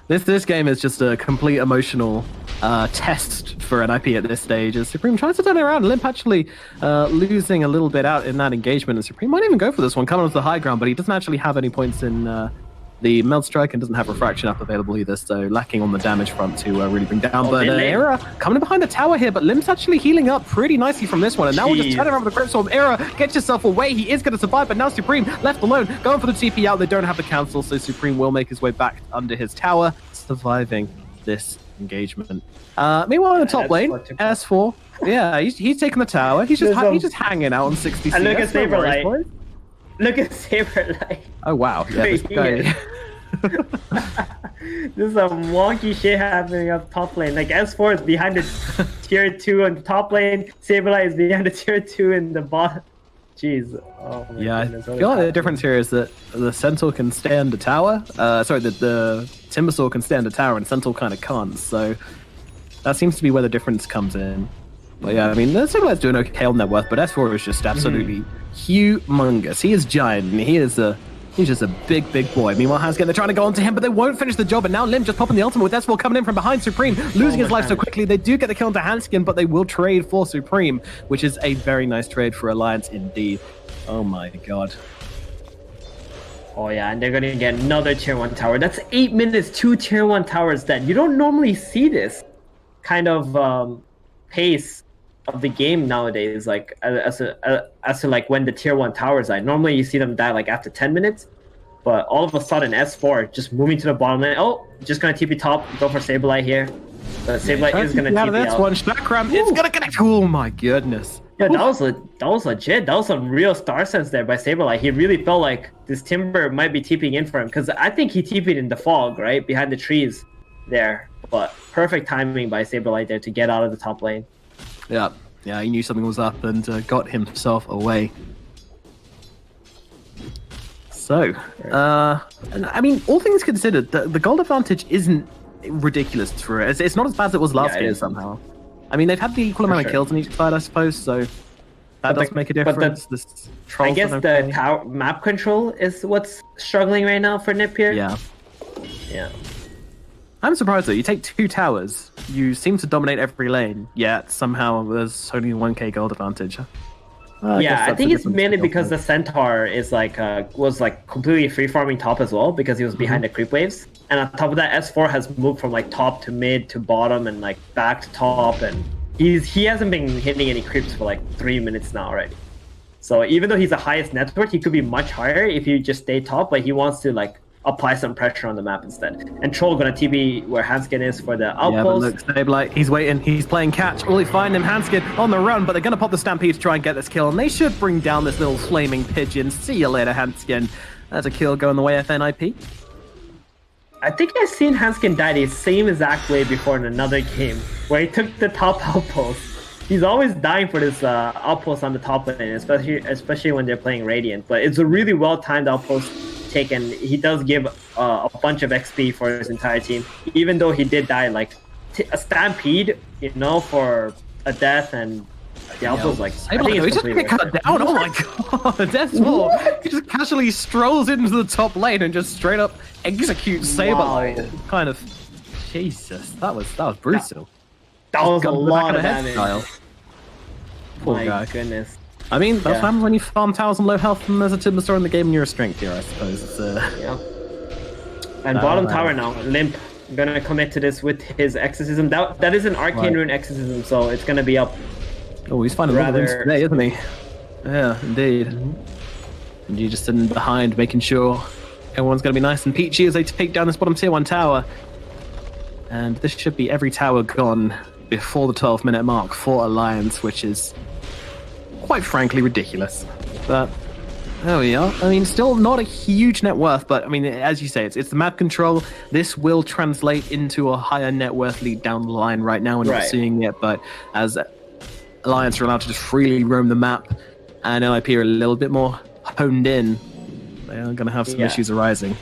this game is just a complete emotional test for an IP at this stage. As Supreme tries to turn it around, Limp actually losing a little bit out in that engagement, and Supreme might even go for this one, coming onto the high ground, but he doesn't actually have any points in the Meld Strike and doesn't have Refraction up available either, so lacking on the damage front to really bring down. But Era coming behind the tower here, but Limp's actually healing up pretty nicely from this one, and now we'll just turn around with the Grip Storm. Era, get yourself away, he is going to survive, but now Supreme left alone, going for the TP out. They don't have the cancel, so Supreme will make his way back under his tower, surviving this engagement. Meanwhile, in the top lane, S4, yeah, he's taking the tower. He's just hanging out on 60 CS. And look at Saberlight. Look at Saberlight. Oh wow, yeah, this guy. There's some wonky shit happening up top lane. Like S4 is behind the tier 2 on the top lane. Saberlight is behind the tier 2 in the bottom. Jeez. Oh my goodness. I feel like the difference here is that the Centaur can stand the tower. The Timbersaw can stand the tower, and Centaur kind of can't. So that seems to be where the difference comes in. But yeah, I mean, the Saberlight's doing okay on net worth, but S4 is just absolutely humongous. He is giant, and he's just a big boy. Meanwhile, Hanskin, they're trying to go onto him, but they won't finish the job. And now Lim just popping the ultimate with S4 coming in from behind Supreme, losing his life so quickly. They do get the kill onto Hanskin, but they will trade for Supreme, which is a very nice trade for Alliance indeed. Oh my god. Oh yeah, and they're gonna get another tier 1 tower. That's 8 minutes, 2 tier 1 towers dead. You don't normally see this kind of pace of the game nowadays, like as to like when the tier 1 towers die. Normally you see them die like after 10 minutes, but all of a sudden S4 just moving to the bottom lane. Oh, just gonna TP top, go for Saberlight here. But Saberlight is gonna TP out. One Shakram is gonna connect. Oh my goodness. Yeah, that was legit. That was some real star sense there by Saberlight. He really felt like this Timber might be TPing in for him, because I think he TP'd in the fog, right? Behind the trees there. But perfect timing by Saberlight there to get out of the top lane. Yeah, he knew something was up and got himself away. So, I mean, all things considered, the gold advantage isn't ridiculous for it. It's not as bad as it was last game somehow. I mean, they've had the equal amount of kills on each side, I suppose, so that does make a difference. I guess the tower map control is what's struggling right now for Nip here. Yeah. Yeah. I'm surprised though. You take 2 towers, you seem to dominate every lane, yet somehow there's only 1k gold advantage. I think it's mainly because the Centaur is was completely free farming top as well, because he was behind the creep waves. And on top of that, S4 has moved from like top to mid to bottom and like back to top, and he hasn't been hitting any creeps for like 3 minutes now already. So even though he's the highest net worth, he could be much higher if you just stay top, but he wants to like apply some pressure on the map instead. And Troll gonna TP where Hanskin is for the outpost. Yeah, but look, Saberlight, he's waiting, he's playing catch. Will he find him? Hanskin on the run, but they're gonna pop the Stampede to try and get this kill, and they should bring down this little flaming pigeon. See you later, Hanskin. That's a kill going the way of NIP. I think I've seen Hanskin die the same exact way before in another game, where he took the top outpost. He's always dying for this outpost on the top lane, especially when they're playing Radiant. But it's a really well-timed outpost take, and he does give a bunch of XP for his entire team, even though he did die like a Stampede, for a death, and the outpost I think it's just cut down. Oh my god, Death's Fall. He just casually strolls into the top lane and just straight up executes Saberlight. Wow. Kind of, Jesus, that was brutal. That was a lot of damage. Poor guy. Goodness. I mean, that's what happens when you farm towers on low health and there's a Timbersaw in the game and you're a strength here, I suppose. It's, And bottom tower now, Limp gonna commit to this with his exorcism. That is an arcane rune exorcism, so it's gonna be up. Oh, he's finding a little today, isn't he? Yeah, indeed. And you just sitting behind, making sure everyone's gonna be nice and peachy as they take down this bottom tier 1 tower. And this should be every tower gone before the 12-minute mark for Alliance, which is quite frankly ridiculous. But there we are. I mean, still not a huge net worth, but I mean, as you say, it's the map control. This will translate into a higher net worth lead down the line. Right now we're not seeing it, but as Alliance are allowed to just freely roam the map, and NIP are a little bit more honed in, they are going to have some issues arising.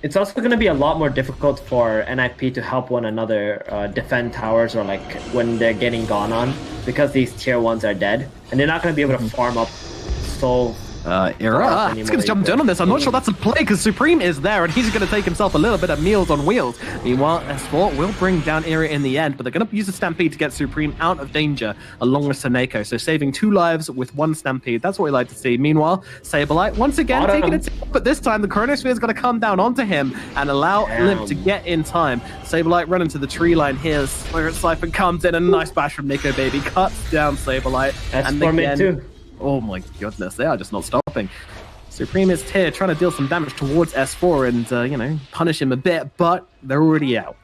It's also going to be a lot more difficult for NIP to help one another defend towers or like when they're getting gone on, because these tier 1s are dead, and they're not going to be able to farm up so... Era. He's going to jump down on this. I'm not sure that's a play because Supreme is there and he's going to take himself a little bit of meals on wheels. Meanwhile, S4 will bring down Era in the end, but they're going to use a Stampede to get Supreme out of danger along with Soneko. So saving 2 lives with 1 Stampede. That's what we like to see. Meanwhile, Saberlight once again taking it, but this time the Chronosphere is going to come down onto him and allow Limp to get in time. Saberlight running to the tree line. Here's Spirit Siphon comes in, and a nice bash from Nico Baby cuts down Saberlight. S4 mid too. Oh my goodness, they are just not stopping. Supreme is here trying to deal some damage towards S4 and, punish him a bit, but they're already out.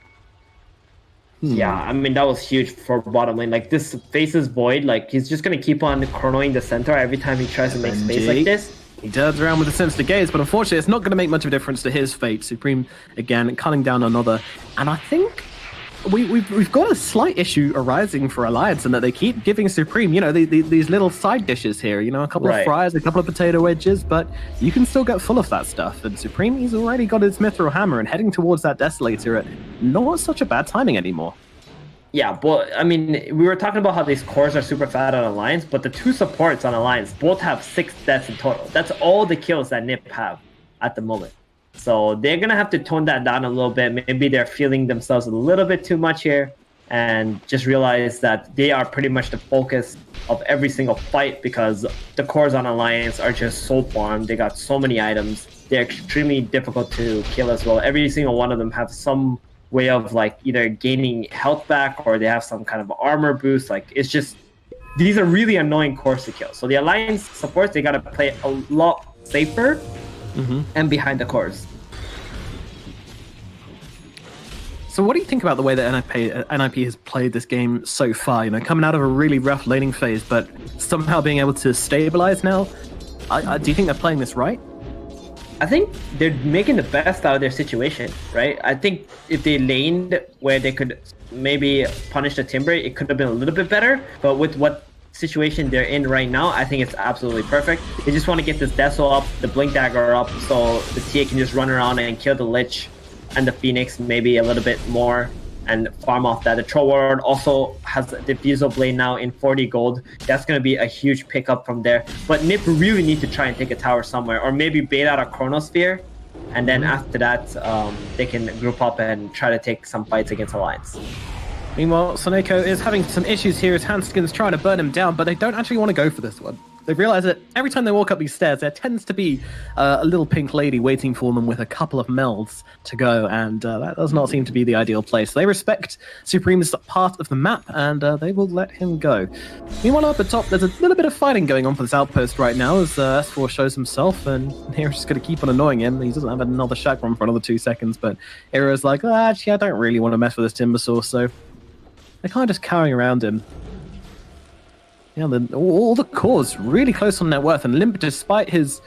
Yeah, I mean, that was huge for bottom lane. Like, this faces Void, like, he's just going to keep on chronoing the center every time he tries to make space like this. He turns around with a Sinister Gaze, but unfortunately, it's not going to make much of a difference to his fate. Supreme, again, cutting down another. And I think we've got a slight issue arising for Alliance in that they keep giving Supreme, these little side dishes here, a couple of fries, a couple of potato wedges, but you can still get full of that stuff. And Supreme, he's already got his Mithril Hammer and heading towards that Desolator at not such a bad timing anymore. Yeah, but I mean, we were talking about how these cores are super fat on Alliance, but the 2 supports on Alliance both have 6 deaths in total. That's all the kills that NIP have at the moment. So they're going to have to tone that down a little bit. Maybe they're feeling themselves a little bit too much here and just realize that they are pretty much the focus of every single fight because the cores on Alliance are just so farmed. They got so many items. They're extremely difficult to kill as well. Every single one of them have some way of like either gaining health back or they have some kind of armor boost. Like, it's just, these are really annoying cores to kill. So the Alliance supports, they got to play a lot safer and behind the cores. So what do you think about the way that NIP has played this game so far? Coming out of a really rough laning phase, but somehow being able to stabilize now. Do you think they're playing this right? I think they're making the best out of their situation, right? I think if they laned where they could maybe punish the Timber, it could have been a little bit better. But with what situation they're in right now, I think it's absolutely perfect. They just want to get this Deso up, the Blink Dagger up, so the TA can just run around and kill the Lich and the Phoenix maybe a little bit more and farm off that. The Troll Warlord also has a Diffusal Blade now in 40 gold. That's going to be a huge pickup from there. But NIP really need to try and take a tower somewhere, or maybe bait out a Chronosphere, and then after that, they can group up and try to take some fights against Alliance. Meanwhile, Soneko is having some issues here as Hanskin's trying to burn him down, but they don't actually want to go for this one. They've realized that every time they walk up these stairs, there tends to be a little pink lady waiting for them with a couple of melds to go, and that does not seem to be the ideal place. They respect Supreme's part of the map, and they will let him go. Meanwhile, up at top, there's a little bit of fighting going on for this outpost right now as S4 shows himself, and Era's just going to keep on annoying him. He doesn't have another chakram for another 2 seconds, but Era's like, actually, I don't really want to mess with this Timbersaw, so they're kind of just cowering around him. Yeah, all the cores really close on net worth, and Limp, despite his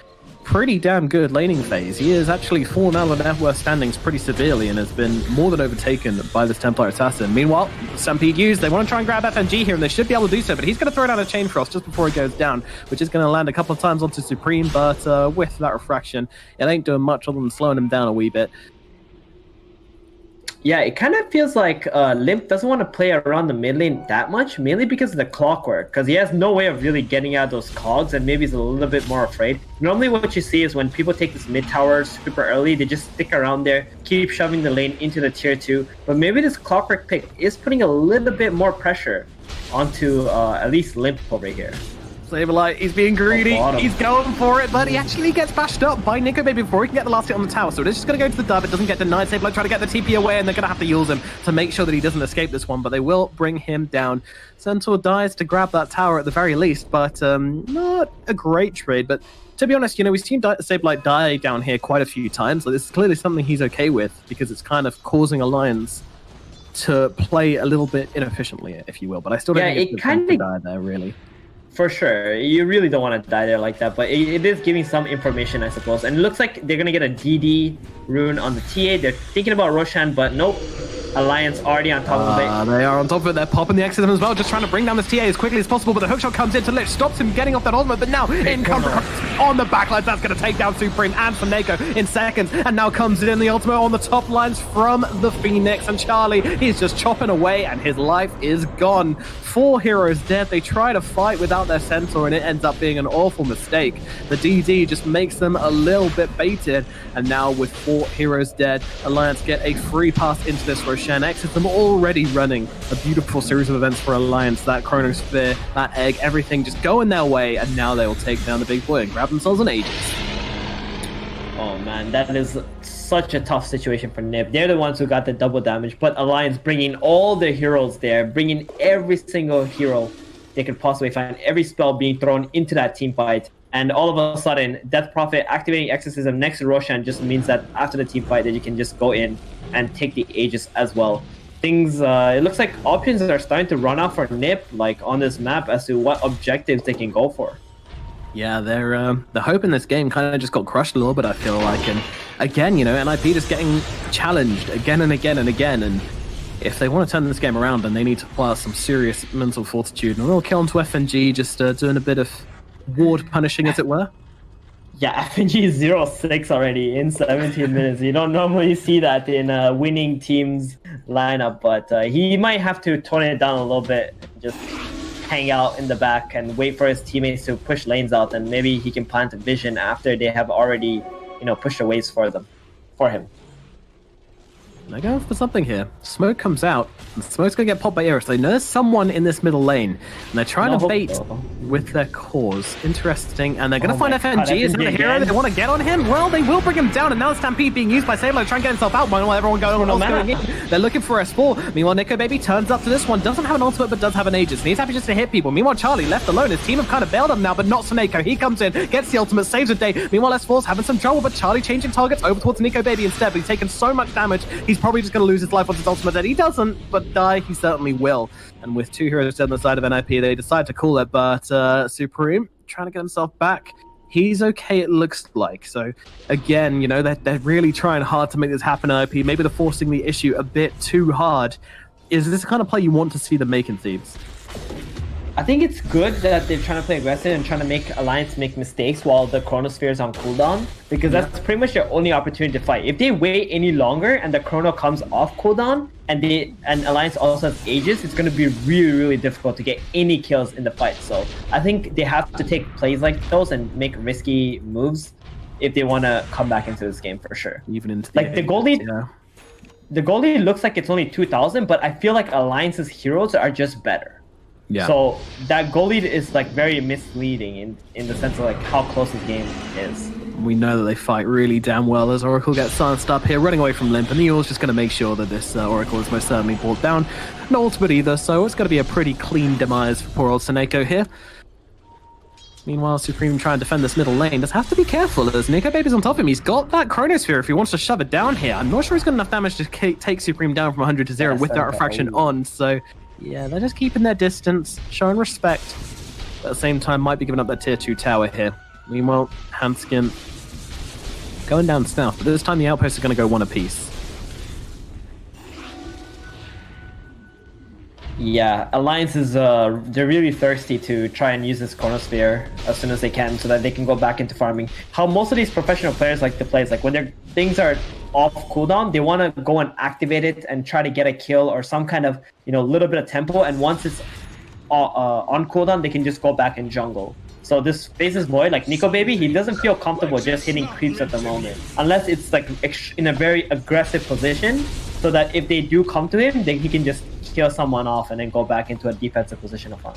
pretty damn good laning phase, he has actually fallen out of net worth standings pretty severely and has been more than overtaken by this Templar Assassin. Meanwhile, Stampede used, they want to try and grab FNG here, and they should be able to do so, but he's going to throw down a Chain Frost just before he goes down, which is going to land a couple of times onto Supreme, but with that refraction, it ain't doing much other than slowing him down a wee bit. Yeah, it kind of feels like Limp doesn't want to play around the mid lane that much, mainly because of the clockwork, because he has no way of really getting out those cogs, and maybe he's a little bit more afraid. Normally what you see is when people take this mid tower super early, they just stick around there, keep shoving the lane into the tier 2, but maybe this clockwork pick is putting a little bit more pressure onto at least Limp over here. Saberlight, he's being greedy, he's going for it, but he actually gets bashed up by Nico Baby before he can get the last hit on the tower, so it's just going to go to the dub. It doesn't get denied. Saberlight trying to get the TP away, and they're going to have to use him to make sure that he doesn't escape this one, but they will bring him down. Centaur dies to grab that tower at the very least, but not a great trade, but to be honest, we've seen Saberlight die down here quite a few times, so this is clearly something he's okay with, because it's kind of causing Alliance to play a little bit inefficiently, if you will, but I still don't think it's good to die there, really. For sure. You really don't want to die there like that, but it is giving some information, I suppose. And it looks like they're going to get a DD rune on the TA. They're thinking about Roshan, but nope. Alliance already on top of it. They are on top of it. They're popping the exorcism as well, just trying to bring down this TA as quickly as possible. But the hookshot comes in to Lich, stops him getting off that ultimate. But now in comes on the backlines. That's going to take down Supreme and Faneko in seconds. And now comes in the ultimate on the top lines from the Phoenix. And Charlie, he's just chopping away and his life is gone. 4 heroes dead. They try to fight without their centaur and it ends up being an awful mistake. The DD just makes them a little bit baited. And now with 4 heroes dead, Alliance get a free pass into this Roshan. Exorcism already running a beautiful series of events for Alliance. That Chronosphere, that egg, everything just going their way. And now they will take down the big boy and grab themselves an Aegis. Oh man, that is such a tough situation for Nip. They're the ones who got the double damage, but Alliance bringing all their heroes there, bringing every single hero they could possibly find, every spell being thrown into that team fight. And all of a sudden, Death Prophet activating Exorcism next to Roshan just means that after the team fight that you can just go in and take the Aegis as well. Things, it looks like options are starting to run out for Nip, like on this map, as to what objectives they can go for. Yeah, the hope in this game kind of just got crushed a little bit, I feel like. And again, you know, NIP just getting challenged again and again and again. And if they want to turn this game around, then they need to apply some serious mental fortitude. And a little kill onto FNG, just doing a bit of ward punishing, as it were. Yeah, FNG is 0-6 already in 17 minutes. You don't normally see that in a winning team's lineup, but he might have to tone it down a little bit. Just hang out in the back and wait for his teammates to push lanes out, and maybe he can plant a vision after they have already, you know, pushed the waves for him. They're going for something here. Smoke comes out, and Smoke's going to get popped by Eris. They know there's someone in this middle lane, and they're trying to bait with their cores. Interesting, and they're going to find FNG. Is that the hero they want to get on him? Well, they will bring him down, and now the Stampede being used by Sabler to try and get himself out while everyone going in. They're looking for a spore. Meanwhile, Nico Baby turns up to this one. Doesn't have an ultimate, but does have an Aegis, and he's happy just to hit people. Meanwhile, Charlie left alone. His team have kind of bailed him now, but not Soneko. He comes in, gets the ultimate, saves the day. Meanwhile, S4's having some trouble, but Charlie changing targets over towards Nico Baby instead, but he's taken so much damage, he's probably just going to lose his life once his ultimate dead. He doesn't, but die he certainly will. And with 2 heroes dead on the side of NIP, they decide to call it, but Supreme trying to get himself back. He's okay, it looks like. So again, you know, they're really trying hard to make this happen, NIP. Maybe they're forcing the issue a bit too hard. Is this the kind of play you want to see them make in Thebes? I think it's good that they're trying to play aggressive and trying to make Alliance make mistakes while the Chronosphere is on cooldown, because that's pretty much their only opportunity to fight. If they wait any longer and the Chrono comes off cooldown and Alliance also has Aegis, it's going to be really, really difficult to get any kills in the fight. So I think they have to take plays like those and make risky moves if they want to come back into this game for sure. Even into the goal lead. Yeah. The goal lead looks like it's only 2,000, but I feel like Alliance's heroes are just better. Yeah. So that goal lead is like very misleading in the sense of like how close this game is. We know that they fight really damn well as Oracle gets silenced up here, running away from Limp, and Neil's just going to make sure that this Oracle is most certainly brought down. No ultimate either, so it's going to be a pretty clean demise for poor old Soneko here. Meanwhile, Supreme trying to defend this middle lane. Does have to be careful as Nico Baby's on top of him. He's got that Chronosphere if he wants to shove it down here. I'm not sure he's got enough damage to take Supreme down from 100 to 0 with that refraction on, so yeah, they're just keeping their distance, showing respect, but at the same time might be giving up that tier 2 tower here. Meanwhile, Hanskin going down south, but this time the outposts are going to go one apiece. Yeah, Alliance is they're really thirsty to try and use this Chronosphere as soon as they can so that they can go back into farming. How most of these professional players like to play is like when their things are off cooldown, they want to go and activate it and try to get a kill or some kind of, you know, little bit of tempo, and once it's on cooldown, they can just go back and jungle. So this Phases Void, like Nico Baby, he doesn't feel comfortable just hitting creeps at the moment, unless it's like in a very aggressive position, so that if they do come to him, then he can just kill someone off and then go back into a defensive position of farm.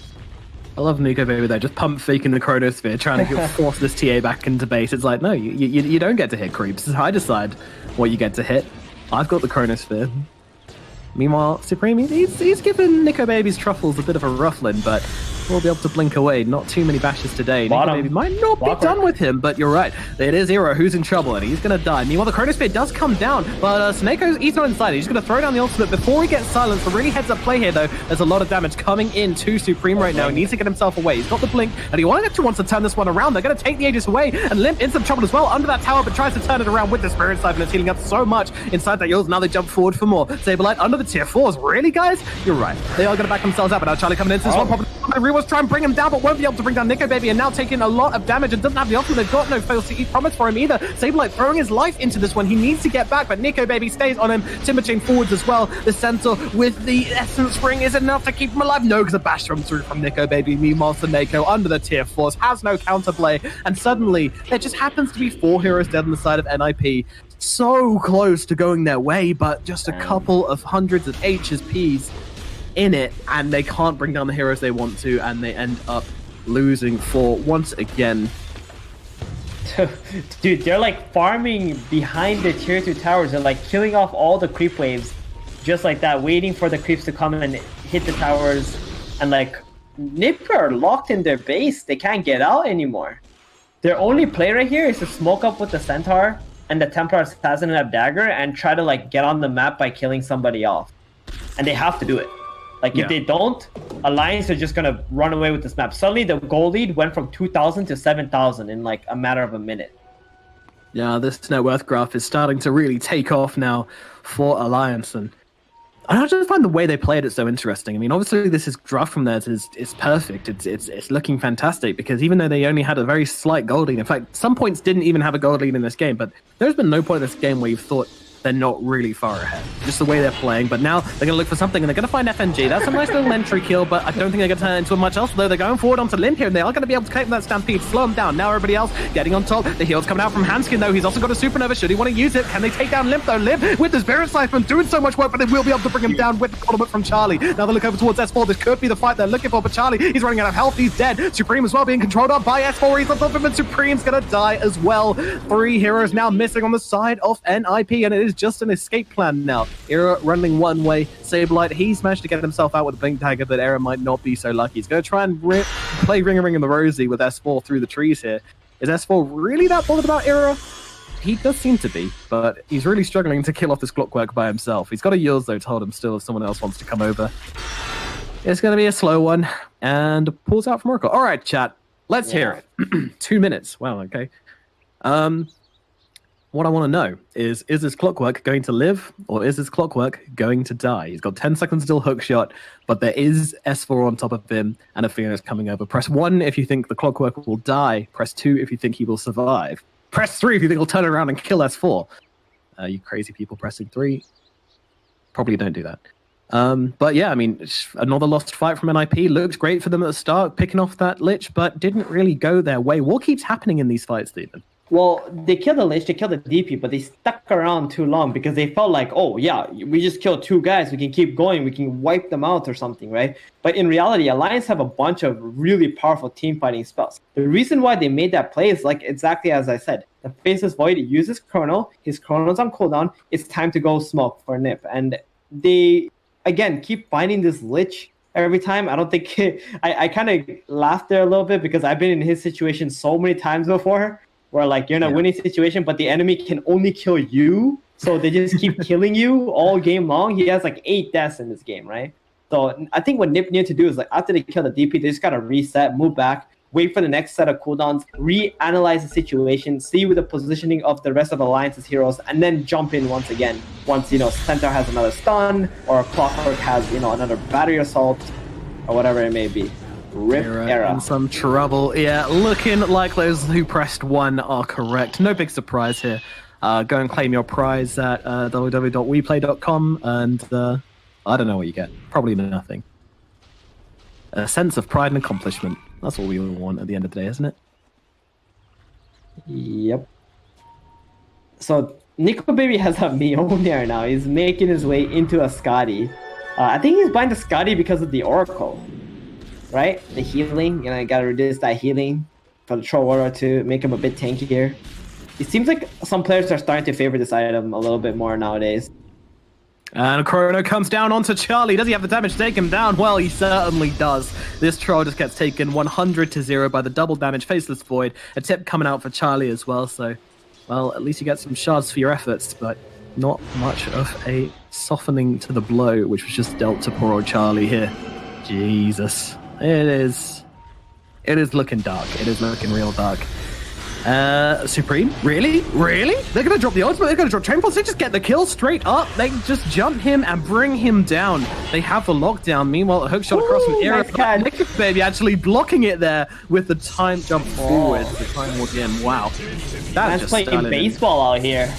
I love Nico Baby there, just pump faking the Chronosphere, trying to force this TA back into base. It's like, no, you don't get to hit creeps. I decide what you get to hit. I've got the Chronosphere. Meanwhile, Supreme, he's given Nico Baby's truffles a bit of a ruffling, but will be able to blink away. Not too many bashes today. Bottom. Nico Baby might not be done with him, but you're right. It is Hero who's in trouble, and he's going to die. Meanwhile, the Chronosphere does come down, but Snakeo's, he's not inside. He's going to throw down the ultimate before he gets silenced. A really heads-up play here, though. There's a lot of damage coming in to Supreme right now. He needs to get himself away. He's got the blink, and he wants to turn this one around. They're going to take the Aegis away, and Limp in some trouble as well under that tower, but tries to turn it around with the Spirit Siphon. It's healing up so much inside that Yours. Now they jump forward for more. Saberlight under the tier 4s. Really, guys? You're right. They are going to back themselves up, but now Charlie coming into this one. Probably Rewards try and bring him down, but won't be able to bring down Nico Baby, and now taking a lot of damage and doesn't have the ultimate. They've got no fails to eat promise for him either. Saberlight throwing his life into this one. He needs to get back, but Nico Baby stays on him. Timber Chain forwards as well. The Centaur with the Essence Ring is enough to keep him alive. No, because a bash comes through from Nico Baby. Meanwhile, Saneko under the tier 4s has no counterplay, and suddenly there just happens to be 4 heroes dead on the side of NIP. So close to going their way, but just a couple of hundreds of HSPs in it, and they can't bring down the heroes they want to, and they end up losing 4 once again. Dude, they're like farming behind the tier 2 towers. They're like killing off all the creep waves just like that, waiting for the creeps to come and hit the towers. And like, NIP are locked in their base. They can't get out anymore. Their only play right here is to smoke up with the Centaur and the Templar Assassin and a dagger and try to like get on the map by killing somebody off. And they have to do it. Like if they don't, Alliance are just gonna run away with this map. Suddenly the goal lead went from 2,000 to 7,000 in like a matter of a minute. Yeah, this net worth graph is starting to really take off now for Alliance, and I just find the way they played it so interesting. I mean, obviously this is draft from theirs is perfect. It's looking fantastic, because even though they only had a very slight gold lead, in fact, some points didn't even have a gold lead in this game, but there's been no point in this game where you've thought they're not really far ahead. Just the way they're playing. But now they're going to look for something, and they're going to find FNG. That's a nice little entry kill, but I don't think they're going to turn it into much else. Though they're going forward onto Limp here, and they are going to be able to claim that Stampede, slow him down. Now everybody else getting on top. The heal's coming out from Hanskin, though. He's also got a Supernova. Should he want to use it? Can they take down Limp, though? Limp with the Spirit Siphon doing so much work, but they will be able to bring him down with the ultimate from Charlie. Now they look over towards S4. This could be the fight they're looking for, but Charlie, he's running out of health. He's dead. Supreme as well being controlled up by S4. He's on top of him, and Supreme's going to die as well. 3 heroes now missing on the side of NIP, and it is just an escape plan now. Era running one way. Saberlight, he's managed to get himself out with a blink dagger, but Era might not be so lucky. He's going to try and play Ring a Ring in the Rosie with S4 through the trees here. Is S4 really that bothered about Era? He does seem to be, but he's really struggling to kill off this Clockwork by himself. He's got a Yours, though, to hold him still if someone else wants to come over. It's going to be a slow one, and pulls out from Oracle. All right, chat, let's hear it. 2 minutes. Wow, okay. What I want to know is this Clockwork going to live, or is this Clockwork going to die? He's got 10 seconds till hookshot, but there is S4 on top of him, and a Phoenix coming over. Press 1 if you think the Clockwork will die. Press 2 if you think he will survive. Press 3 if you think he'll turn around and kill S4. You crazy people pressing 3. Probably don't do that. But yeah, I mean, another lost fight from NIP. Looks great for them at the start, picking off that Lich, but didn't really go their way. What keeps happening in these fights, Stephen? Well, they killed the Lich, they killed the DP, but they stuck around too long because they felt like, oh yeah, we just killed 2 guys, we can keep going, we can wipe them out or something, right? But in reality, Alliance have a bunch of really powerful team fighting spells. The reason why they made that play is like exactly as I said. The Faceless Void uses Chrono, his Chrono's on cooldown, it's time to go smoke for Nip. And they, again, keep finding this Lich every time. I don't think, I kind of laughed there a little bit because I've been in his situation so many times before, where like you're in a winning situation, but the enemy can only kill you, so they just keep killing you all game long. He has like 8 deaths in this game, right? So I think what Nip needed to do is like after they kill the DP, they just gotta reset, move back, wait for the next set of cooldowns, reanalyze the situation, see with the positioning of the rest of Alliance's heroes, and then jump in once again. Once Centaur has another stun, or Clockwork has another battery assault, or whatever it may be. Rip Era. In some trouble. Yeah, looking like those who pressed 1 are correct. No big surprise here. Go and claim your prize at www.weplay.com, and I don't know what you get. Probably nothing. A sense of pride and accomplishment. That's what we all want at the end of the day, isn't it? Yep. So Nico Baby has a Mjolnir now. He's making his way into a Scotty. I think he's buying the Scotty because of the Oracle. Right? The healing, gotta reduce that healing for the Troll Warrior to make him a bit tankier. It seems like some players are starting to favor this item a little bit more nowadays. And Chrono comes down onto Charlie. Does he have the damage to take him down? Well, he certainly does. This troll just gets taken 100-0 by the double damage Faceless Void. A tip coming out for Charlie as well, so, well, at least you get some shards for your efforts, but not much of a softening to the blow, which was just dealt to poor old Charlie here. Jesus. It is looking dark. It is looking real dark. Supreme? Really? Really? They're gonna drop the ultimate, they're gonna drop Train Pulse, they just get the kill straight up. They just jump him and bring him down. They have the lockdown. Meanwhile, a hook shot across from Era. Nice Baby actually blocking it there with the time jump forward. The time walk in. Wow. That's just playing baseball out here.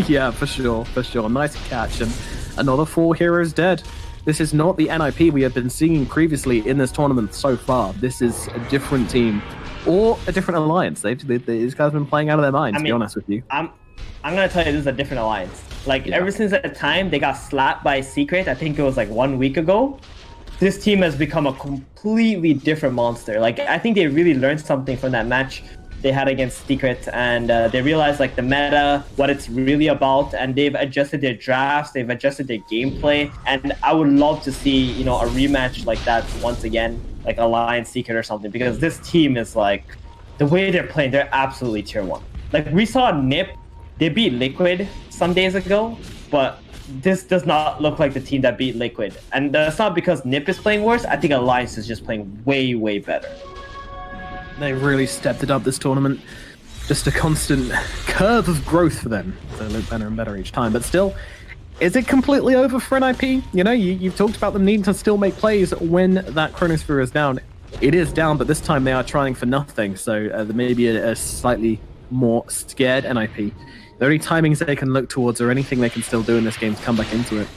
Yeah, for sure. Nice catch. And another 4 heroes dead. This is not the NIP we have been seeing previously in this tournament so far. This is a different team. Or a different alliance. These guys have been playing out of their minds, to be honest with you. I'm gonna tell you, this is a different alliance. Like, ever since that time they got slapped by Secret, I think it was like 1 week ago, this team has become a completely different monster. Like, I think they really learned something from that match they had against Secret, and they realized like the meta, what it's really about, and they've adjusted their drafts, they've adjusted their gameplay, and I would love to see, you know, a rematch like that once again, like Alliance Secret or something, because this team is like, the way they're playing, they're absolutely tier 1. Like, we saw Nip, they beat Liquid some days ago, but this does not look like the team that beat Liquid, and that's not because Nip is playing worse. I think Alliance is just playing way better. They really stepped it up this tournament. Just a constant curve of growth for them. They look better and better each time. But still, is it completely over for NIP? You know, you've talked about them needing to still make plays when that Chronosphere is down. It is down, but this time they are trying for nothing. So there may be a slightly more scared NIP. The only timings they can look towards or anything they can still do in this game to come back into it.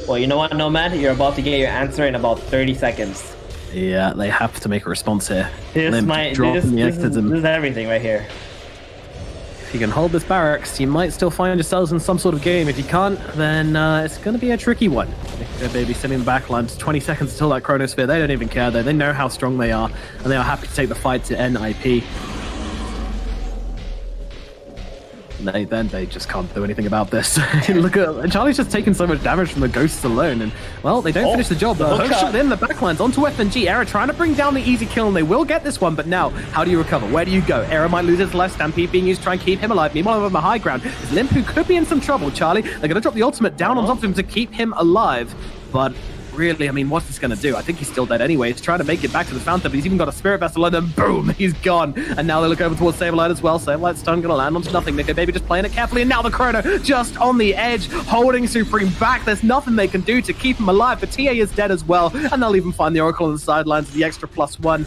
Well, you know what, Nomad? You're about to get your answer in about 30 seconds. Yeah, they have to make a response here. This is everything right here. If you can hold this barracks, you might still find yourselves in some sort of game. If you can't, then it's going to be a tricky one. They're maybe sitting in the back lines, 20 seconds until that Chronosphere. They don't even care, though. They know how strong they are, and they are happy to take the fight to NIP. They just can't do anything about this. Look at Charlie's just taken so much damage from the ghosts alone, and well, they don't finish the job. Hook shot in the backlines onto FNG. Era trying to bring down the easy kill, and they will get this one. But now, how do you recover? Where do you go? Era might lose his life. Stampede being used to try and keep him alive. Meanwhile, on the high ground is Limp, who could be in some trouble. Charlie, they're going to drop the ultimate down on top of him to keep him alive, but really, I mean, what's this going to do? I think he's still dead anyway. He's trying to make it back to the fountain, but he's even got a Spirit Vessel, and then boom, he's gone. And now they look over towards Saberlight as well. Saberlight's stun going to land onto nothing. Nico Baby just playing it carefully, and now the Chrono just on the edge, holding Supreme back. There's nothing they can do to keep him alive, but TA is dead as well, and they'll even find the Oracle on the sidelines, the extra +1.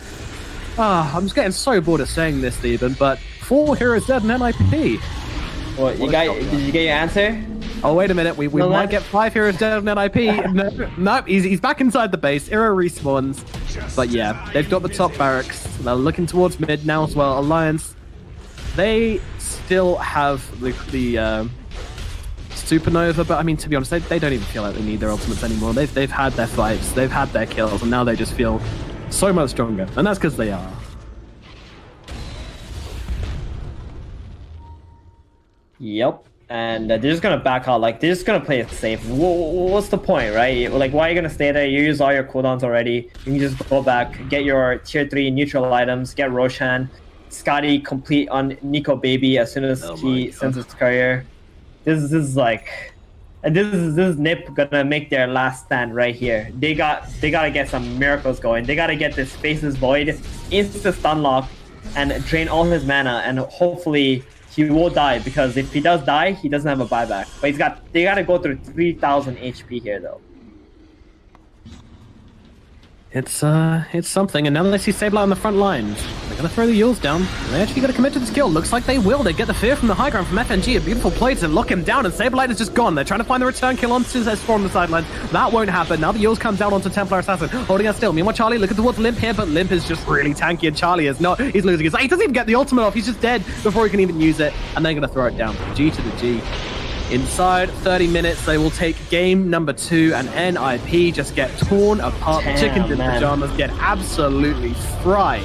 I'm just getting so bored of saying this, Steven, but 4 heroes dead in NIP. What, did you get your answer? Oh, wait a minute. We might get 5 heroes dead on NIP. No, he's back inside the base. Era respawns. But yeah, they've got the top barracks. They're looking towards mid now as well. Alliance, they still have the Supernova, but I mean, to be honest, they don't even feel like they need their ultimates anymore. They've had their fights, they've had their kills, and now they just feel so much stronger. And that's because they are. Yep. And they're just gonna back out, like they're just gonna play it safe. What's the point, right? Like, why are you gonna stay there? You use all your cooldowns already. You can just go back, get your tier 3 neutral items, get Roshan, Scotty complete on Nico Baby as soon as he sends his courier. This is like, and this is Nip gonna make their last stand right here. They gotta get some miracles going. They gotta get this Faceless Void insta stun lock and drain all his mana, and hopefully he will die, because if he does die, he doesn't have a buyback. But they gotta go through 3,000 HP here though. It's something, and now they see Sableye on the front lines. They're gonna throw the Yules down. They actually gotta commit to this kill. Looks like they will. They get the fear from the high ground from FNG. A beautiful play to lock him down, and Sableye is just gone. They're trying to find the return kill onto S4 on the sidelines. That won't happen. Now the Yules come down onto Templar Assassin, holding us still. Meanwhile, Charlie looking towards Limp here, but Limp is just really tanky, and Charlie is not. He's losing his. He doesn't even get the ultimate off. He's just dead before he can even use it, and they're gonna throw it down. G to the G. Inside 30 minutes, they will take game number 2, and NIP just get torn apart. Damn, Chickens in man. pajamas get absolutely fried.